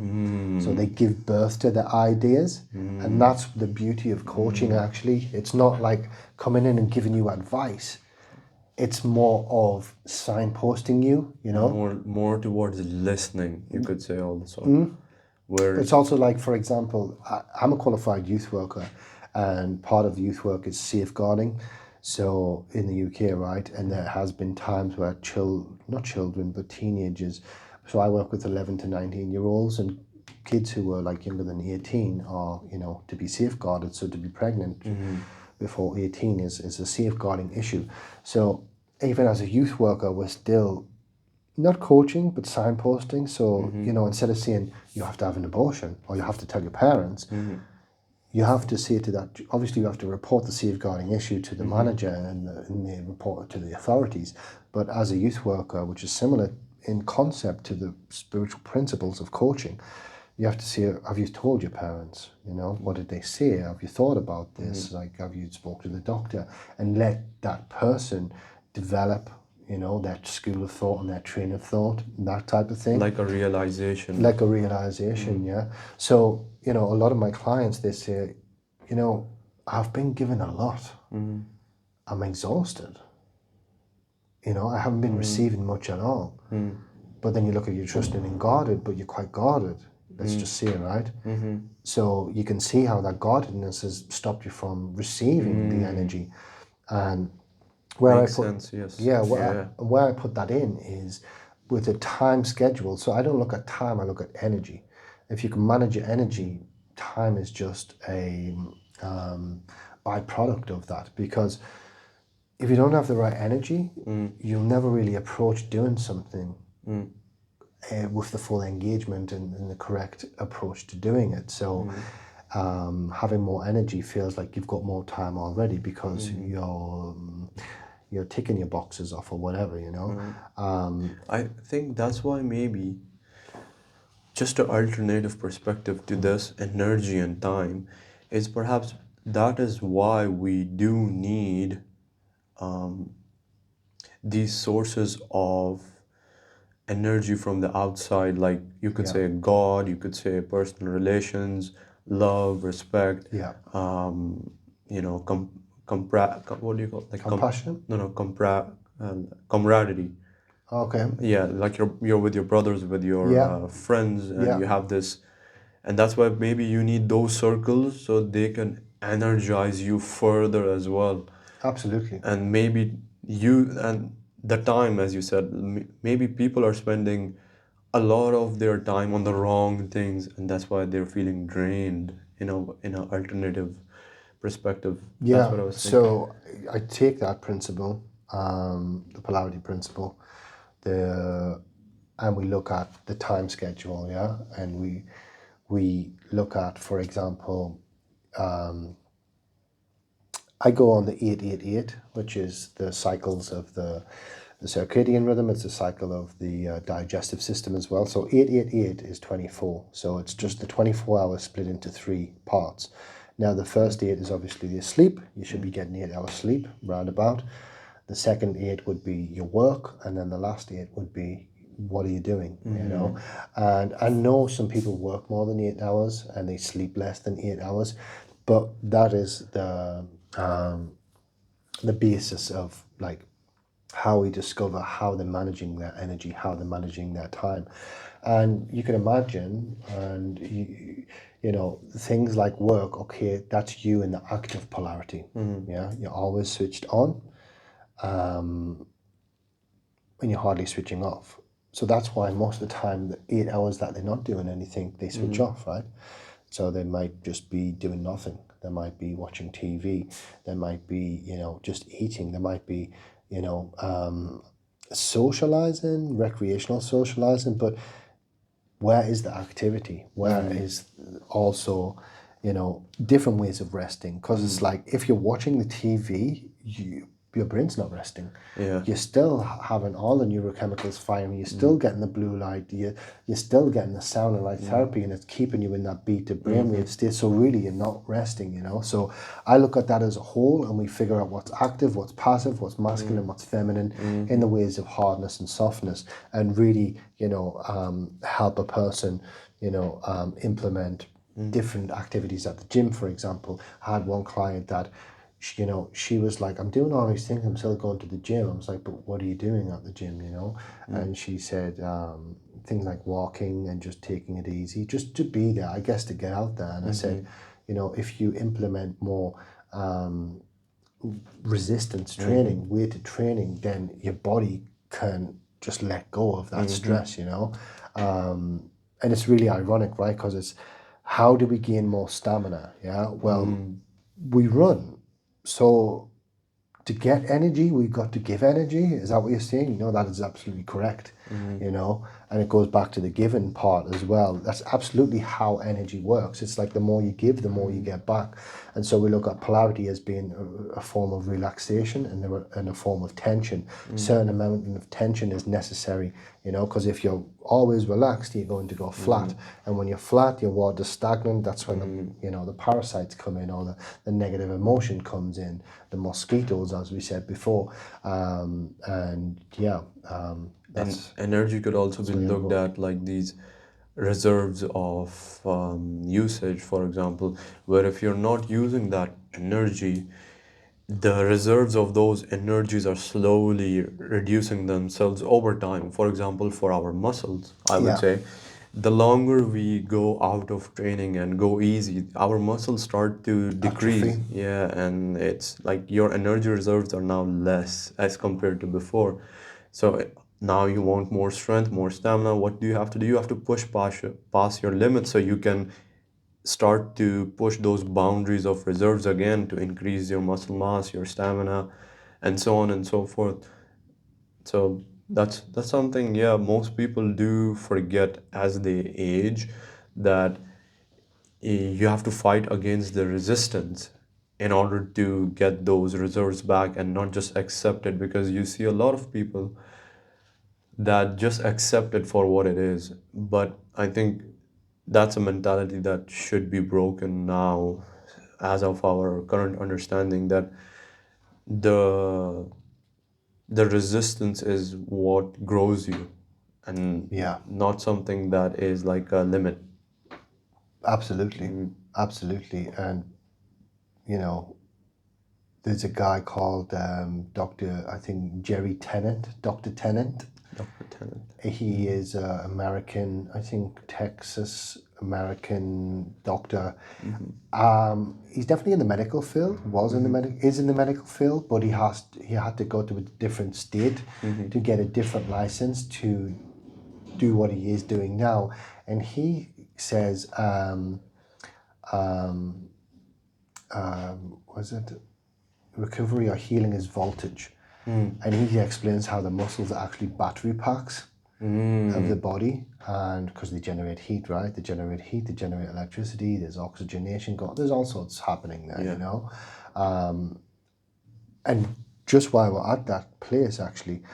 Speaker 1: So they give birth to the ideas. And that's the beauty of coaching, actually. It's not like coming in and giving you advice. It's more of signposting you,
Speaker 2: More towards listening, you could say, also. Where
Speaker 1: It's also like, for example, I'm a qualified youth worker, and part of youth work is safeguarding. So in the UK, right, and there has been times where not children, but teenagers. So I work with 11 to 19-year-olds and kids who are like younger than 18 are, to be safeguarded. So to be pregnant before 18 is a safeguarding issue. So even as a youth worker, we're still not coaching, but signposting. So, instead of saying you have to have an abortion or you have to tell your parents, you have to say to that, obviously you have to report the safeguarding issue to the manager and they report it to the authorities. But as a youth worker, which is similar in concept to the spiritual principles of coaching, you have to say, have you told your parents? What did they say? Have you thought about this? Like, have you spoke to the doctor? And let that person develop that school of thought and that train of thought, that type of thing.
Speaker 2: like a realization.
Speaker 1: Yeah. So, a lot of my clients, they say, I've been given a lot. I'm exhausted. I haven't been receiving much at all. But then you look at you're trusting and guarded, but you're quite guarded. Let's just say, right? So you can see how that guardedness has stopped you from receiving the energy. And where
Speaker 2: Makes sense, yes.
Speaker 1: Where I put that in is with a time schedule. So I don't look at time, I look at energy. If you can manage your energy, time is just a byproduct of that. Because if you don't have the right energy, you'll never really approach doing something with the full engagement and the correct approach to doing it. So having more energy feels like you've got more time already because you're ticking your boxes off or whatever,
Speaker 2: I think that's why maybe just an alternative perspective to this energy and time is perhaps that is why we do need these sources of energy from the outside, like you could say God, you could say personal relations, love, respect,
Speaker 1: Yeah.
Speaker 2: You know, what do you call it? Like
Speaker 1: Compassion?
Speaker 2: camaraderie.
Speaker 1: Okay.
Speaker 2: Yeah, like you're with your brothers, with your friends, and you have this, and that's why maybe you need those circles so they can energize you further as well.
Speaker 1: Absolutely.
Speaker 2: And maybe and the time, as you said, maybe people are spending a lot of their time on the wrong things, and that's why they're feeling drained, in an alternative perspective. That's
Speaker 1: Yeah,
Speaker 2: what I was thinking.
Speaker 1: so I take that principle, the polarity principle, and we look at the time schedule, yeah, and we look at, for example, I go on the 888, which is the cycles of the circadian rhythm. It's a cycle of the digestive system as well. So 888 is 24. So it's just the 24 hours split into 3 parts. Now the first 8 is obviously your sleep. You should be getting 8 hours sleep roundabout. The second 8 would be your work, and then the last 8 would be what are you doing, And I know some people work more than 8 hours and they sleep less than 8 hours, but that is the basis of like how we discover how they're managing their energy, how they're managing their time. And you can imagine, and things like work, okay, that's you in the active polarity. Yeah, you're always switched on, and you're hardly switching off. So that's why most of the time, the 8 hours that they're not doing anything, they switch off, right? So they might just be doing nothing. They might be watching TV. They might be, just eating. They might be, socializing, recreational socializing. But where is the activity? Where is also, different ways of resting? Because it's like if you're watching the TV, your brain's not resting.
Speaker 2: Yeah.
Speaker 1: You're still having all the neurochemicals firing. You're still getting the blue light. You're still getting the sound and light therapy, and it's keeping you in that beta brainwave state. So really, you're not resting. So I look at that as a whole, and we figure out what's active, what's passive, what's masculine, what's feminine, in the ways of hardness and softness, and really, help a person, implement different activities at the gym. For example, I had one client that she was like, I'm doing all these things, I'm still going to the gym. I was like, but what are you doing at the gym, And she said things like walking and just taking it easy, just to be there, I guess, to get out there. And I said, if you implement more resistance training, weighted training, then your body can just let go of that stress, and it's really ironic, right? Because it's how do we gain more stamina? Yeah, well, we run. So to get energy, we've got to give energy. Is that what you're saying? That is absolutely correct. And it goes back to the giving part as well. That's absolutely how energy works. It's like the more you give, the more you get back. And so we look at polarity as being a form of relaxation and a form of tension. Certain amount of tension is necessary, because if you're always relaxed, you're going to go flat. And when you're flat, your water's stagnant. That's when the parasites come in, or the negative emotion comes in, the mosquitoes, as we said before.
Speaker 2: And energy could also be looked at like these reserves of usage, for example, where if you're not using that energy, the reserves of those energies are slowly reducing themselves over time. For example, for our muscles, I would say, the longer we go out of training and go easy, our muscles start to decrease.
Speaker 1: Atrophy.
Speaker 2: Yeah, and it's like your energy reserves are now less as compared to before. So now you want more strength, more stamina. What do you have to do? You have to push past your limits so you can start to push those boundaries of reserves again to increase your muscle mass, your stamina, and so on and so forth. So that's something, yeah, most people do forget as they age, that you have to fight against the resistance in order to get those reserves back and not just accept it, because you see a lot of people that just accept it for what it is. But I think that's a mentality that should be broken now, as of our current understanding, that the the resistance is what grows you, and
Speaker 1: Yeah,
Speaker 2: not something that is like a limit.
Speaker 1: absolutely. Absolutely. And, you know, there's a guy called Dr. I think Jerry Tennant, Dr. Tennant.
Speaker 2: Dr. Tennant.
Speaker 1: He is an American, I think Texas American doctor. He's definitely in the medical field. Is in the medical field, but he had to go to a different state to get a different license to do what he is doing now. And he says, was it recovery or healing is voltage? And he explains how the muscles are actually battery packs of the body, and because they generate heat, right? They generate heat, they generate electricity, there's oxygenation, there's all sorts happening there, you know? And just while we're at that place, actually,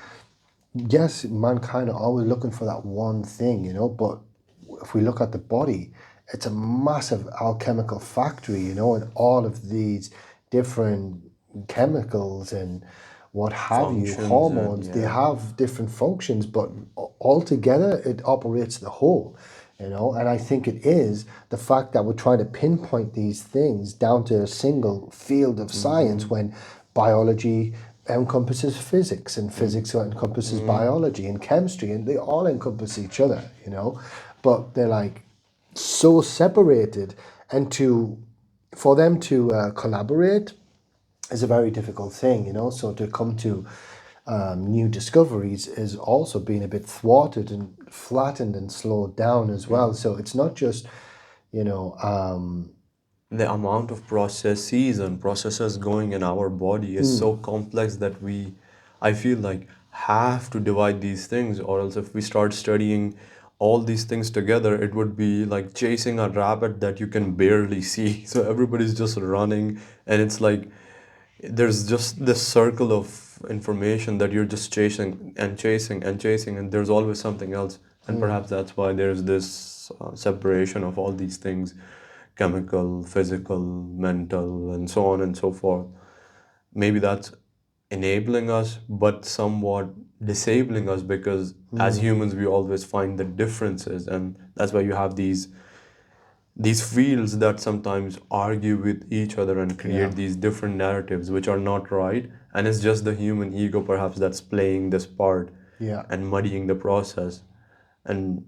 Speaker 1: yes, mankind are always looking for that one thing, you know, but if we look at the body, it's a massive alchemical factory, you know, and all of these different chemicals and what have you, hormones, they have different functions, but altogether it operates the whole, you know. And I think it is the fact that we're trying to pinpoint these things down to a single field of science when biology encompasses physics and physics encompasses biology and chemistry, and they all encompass each other, you know. But they're like so separated, and for them to collaborate is a very difficult thing, you know. So to come to new discoveries is also being a bit thwarted and flattened and slowed down as well. So it's not just, you know,
Speaker 2: the amount of processes and processes going in our body is so complex that I feel like, have to divide these things, or else if we start studying all these things together, it would be like chasing a rabbit that you can barely see. So everybody's just running, and it's like there's just this circle of information that you're just chasing and chasing and chasing, and there's always something else. And perhaps that's why there's this separation of all these things: chemical, physical, mental, and so on and so forth. Maybe that's enabling us, but somewhat disabling us, because as humans we always find the differences, and that's why you have these fields that sometimes argue with each other and create these different narratives which are not right, and it's just the human ego perhaps that's playing this part and muddying the process. And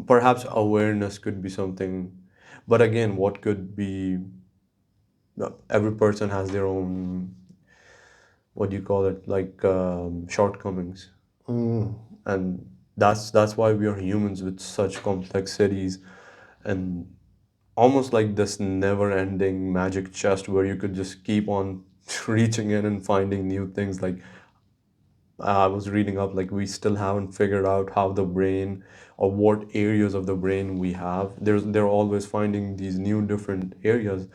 Speaker 2: perhaps awareness could be something, but again, what could be, every person has their own, what do you call it, like shortcomings. And that's why we are humans with such complexities, and almost like this never-ending magic chest where you could just keep on reaching in and finding new things. Like I was reading up, like we still haven't figured out how the brain, or what areas of the brain we have. They're always finding these new different areas.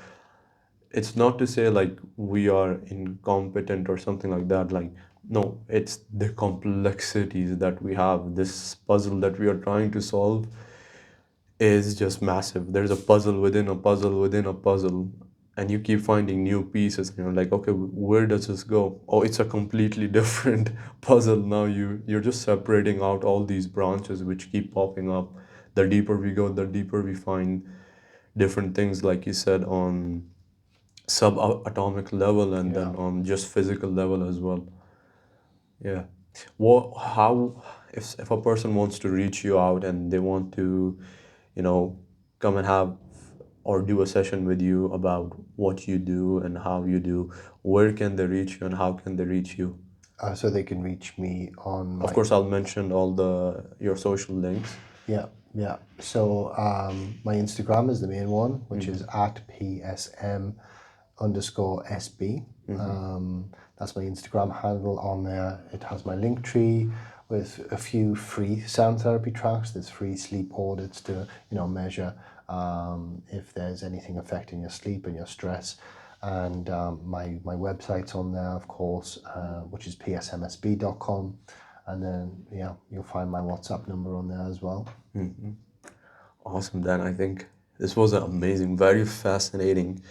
Speaker 2: It's not to say like we are incompetent or something like that. Like, no, it's the complexities that we have. This puzzle that we are trying to solve is just massive. There's a puzzle within a puzzle within a puzzle, and you keep finding new pieces, and you're like, okay, where does this go? Oh, it's a completely different puzzle now. You're just separating out all these branches which keep popping up. The deeper we go, the deeper we find different things, like you said, on subatomic level, and then on just physical level as well. Yeah. What, how, if a person wants to reach you out and they want to, you know, come and have or do a session with you about what you do and how you do, where can they reach you and how can they reach you?
Speaker 1: So they can reach me on my...
Speaker 2: Of course, I'll mention all your social links.
Speaker 1: Yeah. So my Instagram is the main one, which is at PSM_SB. That's my Instagram handle. On there, it has my link tree with a few free sound therapy tracks. There's free sleep audits to, you know, measure if there's anything affecting your sleep and your stress. And my website's on there, of course, which is psmsb.com. And then, yeah, you'll find my WhatsApp number on there as well.
Speaker 2: Awesome, Dan. I think this was amazing, very fascinating.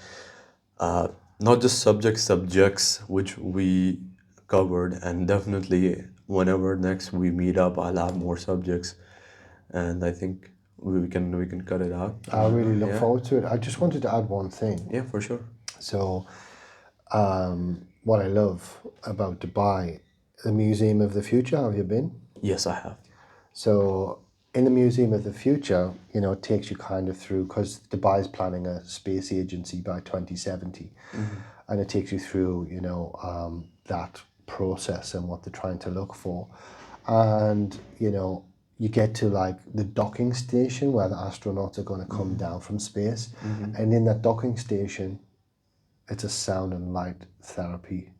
Speaker 2: Not just subjects which we covered, and definitely whenever next we meet up, I'll have more subjects, and I think we can cut it out.
Speaker 1: I really look forward to it. I just wanted to add one thing.
Speaker 2: Yeah, for sure.
Speaker 1: So, what I love about Dubai, the Museum of the Future. Have you been?
Speaker 2: Yes, I have.
Speaker 1: So in the Museum of the Future, you know, it takes you kind of through, because Dubai is planning a space agency by 2070, and it takes you through, you know, that process and what they're trying to look for. And, you know, you get to like the docking station where the astronauts are going to come down from space. And in that docking station, it's a sound and light therapy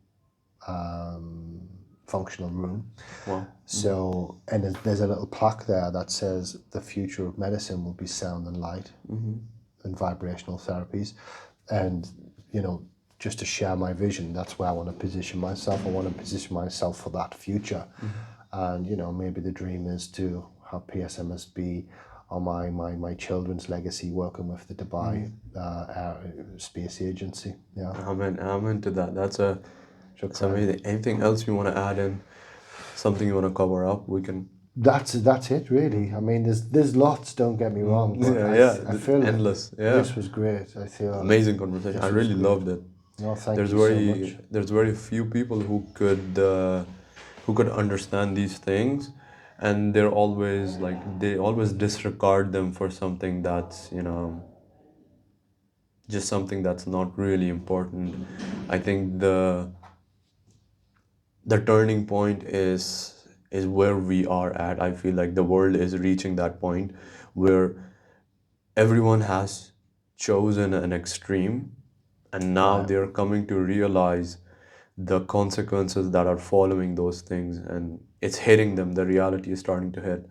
Speaker 1: functional room.
Speaker 2: Wow.
Speaker 1: So, and there's a little plaque there that says the future of medicine will be sound and light and vibrational therapies. And, you know, just to share my vision, that's where I want to position myself. I want to position myself for that future. And, you know, maybe the dream is to have PSMSB or my children's legacy working with the Dubai Space Agency. Yeah.
Speaker 2: I'm into that. That's amazing. Anything else you want to add in? Something you want to cover up? We can.
Speaker 1: That's it really. I mean, there's lots. Don't get me wrong, but I feel
Speaker 2: endless. Yeah,
Speaker 1: this was great. I feel
Speaker 2: amazing conversation. I really loved it.
Speaker 1: No, thank you so much.
Speaker 2: There's very few people who could understand these things, and they're always like they always disregard them for something that's, you know, just something that's not really important. I think the turning point is where we are at. I feel like the world is reaching that point where everyone has chosen an extreme, and now they're coming to realize the consequences that are following those things, and it's hitting them. The reality is starting to hit.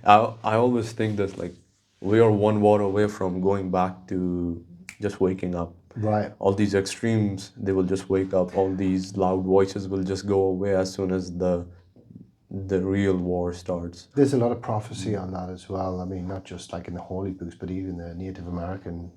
Speaker 2: I always think that like we are one water away from going back to just waking up.
Speaker 1: Right.
Speaker 2: All these extremes, they will just wake up. All these loud voices will just go away as soon as the real war starts.
Speaker 1: There's a lot of prophecy on that as well. I mean, not just like in the holy books, but even the Native American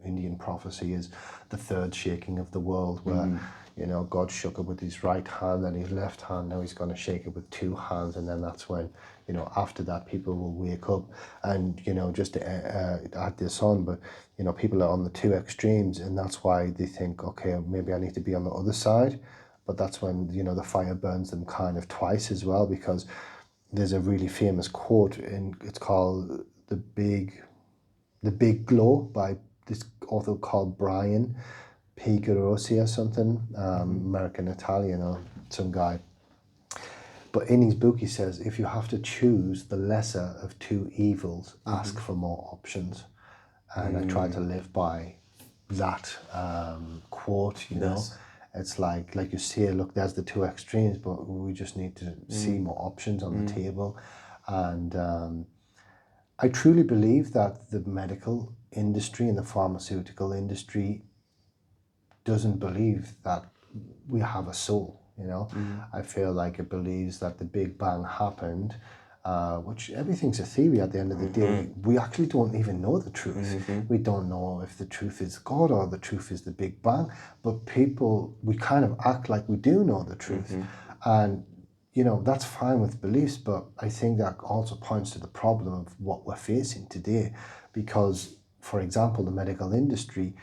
Speaker 1: Indian prophecy is the third shaking of the world, where you know, God shook it with his right hand and his left hand. Now he's going to shake it with two hands, and then that's when, you know, after that people will wake up. And you know, just to add this on, but you know, people are on the two extremes, and that's why they think, okay, maybe I need to be on the other side. But that's when, you know, the fire burns them kind of twice as well, because there's a really famous quote, and it's called the Big Glow by this author called Brian P. Garosi or something, American Italian or some guy. But in his book he says, if you have to choose the lesser of two evils, ask for more options. And I try to live by that quote, you know. It's like you say, look, there's the two extremes, but we just need to see more options on the table. And I truly believe that the medical industry and the pharmaceutical industry doesn't believe that we have a soul, you know. I feel like it believes that the Big Bang happened, which everything's a theory at the end of the day. We actually don't even know the truth. We don't know if the truth is God or the truth is the Big Bang, but we kind of act like we do know the truth. And you know, that's fine with beliefs, but I think that also points to the problem of what we're facing today, because, for example, the medical industry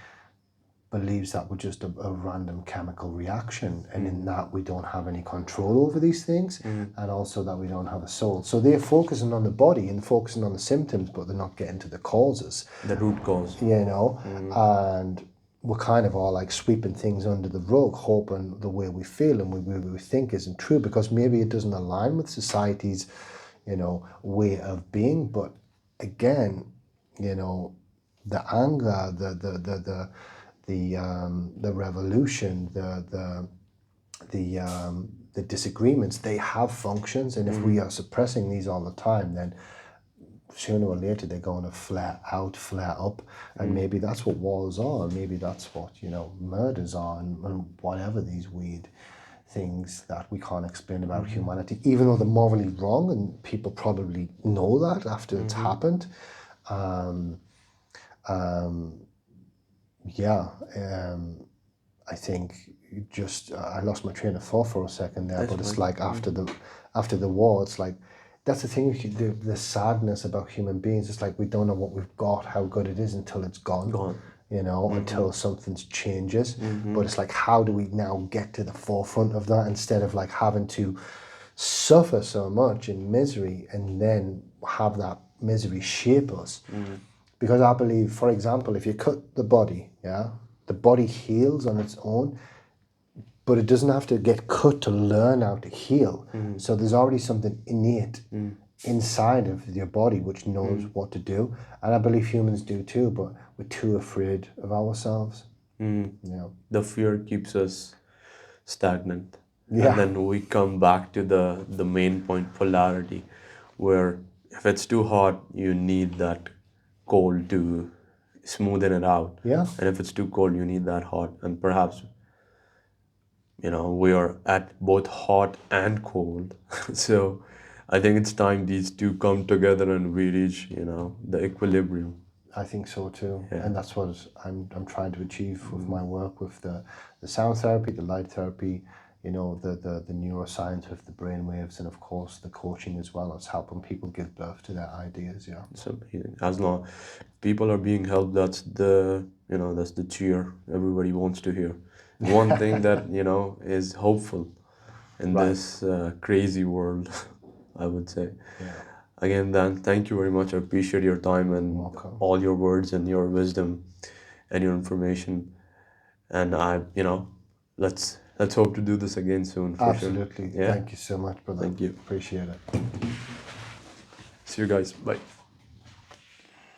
Speaker 1: believes that we're just a random chemical reaction, and in that we don't have any control over these things, and also that we don't have a soul. So they're focusing on the body and focusing on the symptoms, but they're not getting to the causes.
Speaker 2: The root cause.
Speaker 1: You know, and we're kind of all like sweeping things under the rug, hoping the way we feel and we think isn't true, because maybe it doesn't align with society's, you know, way of being. But again, you know, the anger, the revolution, the disagreements, they have functions, and if we are suppressing these all the time, then sooner or later they're going to flare out, flare up, and maybe that's what wars are, and maybe that's what, you know, murders are, and whatever these weird things that we can't explain about humanity, even though they're morally wrong, and people probably know that after it's happened. I think I lost my train of thought for a second there, but it's like after the war, it's like, that's the thing, the sadness about human beings. It's like we don't know what we've got, how good it is, until it's gone. You know, until something changes. But it's like, how do we now get to the forefront of that, instead of like having to suffer so much in misery and then have that misery shape us. Because I believe, for example, if you cut the body, the body heals on its own, but it doesn't have to get cut to learn how to heal. So there's already something innate inside of your body which knows what to do. And I believe humans do too, but we're too afraid of ourselves.
Speaker 2: The fear keeps us stagnant.
Speaker 1: Yeah.
Speaker 2: And then we come back to the main point, polarity, where if it's too hot, you need that cold to smoothen it out.
Speaker 1: Yeah.
Speaker 2: And if it's too cold, you need that hot. And perhaps, we are at both hot and cold. So I think it's time these two come together and we reach, the equilibrium.
Speaker 1: I think so too, and that's what I'm trying to achieve with my work with the sound therapy, the light therapy, the neuroscience of the brain waves, and of course the coaching as well as helping people give birth to their ideas. Yeah,
Speaker 2: it's amazing. As long people are being helped, that's the cheer everybody wants to hear. One thing that is hopeful in this crazy world, I would say.
Speaker 1: Yeah.
Speaker 2: Again, Dan, thank you very much. I appreciate your time and all your words and your wisdom and your information. And let's hope to do this again soon. For
Speaker 1: Absolutely.
Speaker 2: Sure. Yeah.
Speaker 1: Thank you so much, brother.
Speaker 2: Thank you.
Speaker 1: Appreciate it.
Speaker 2: See you guys. Bye.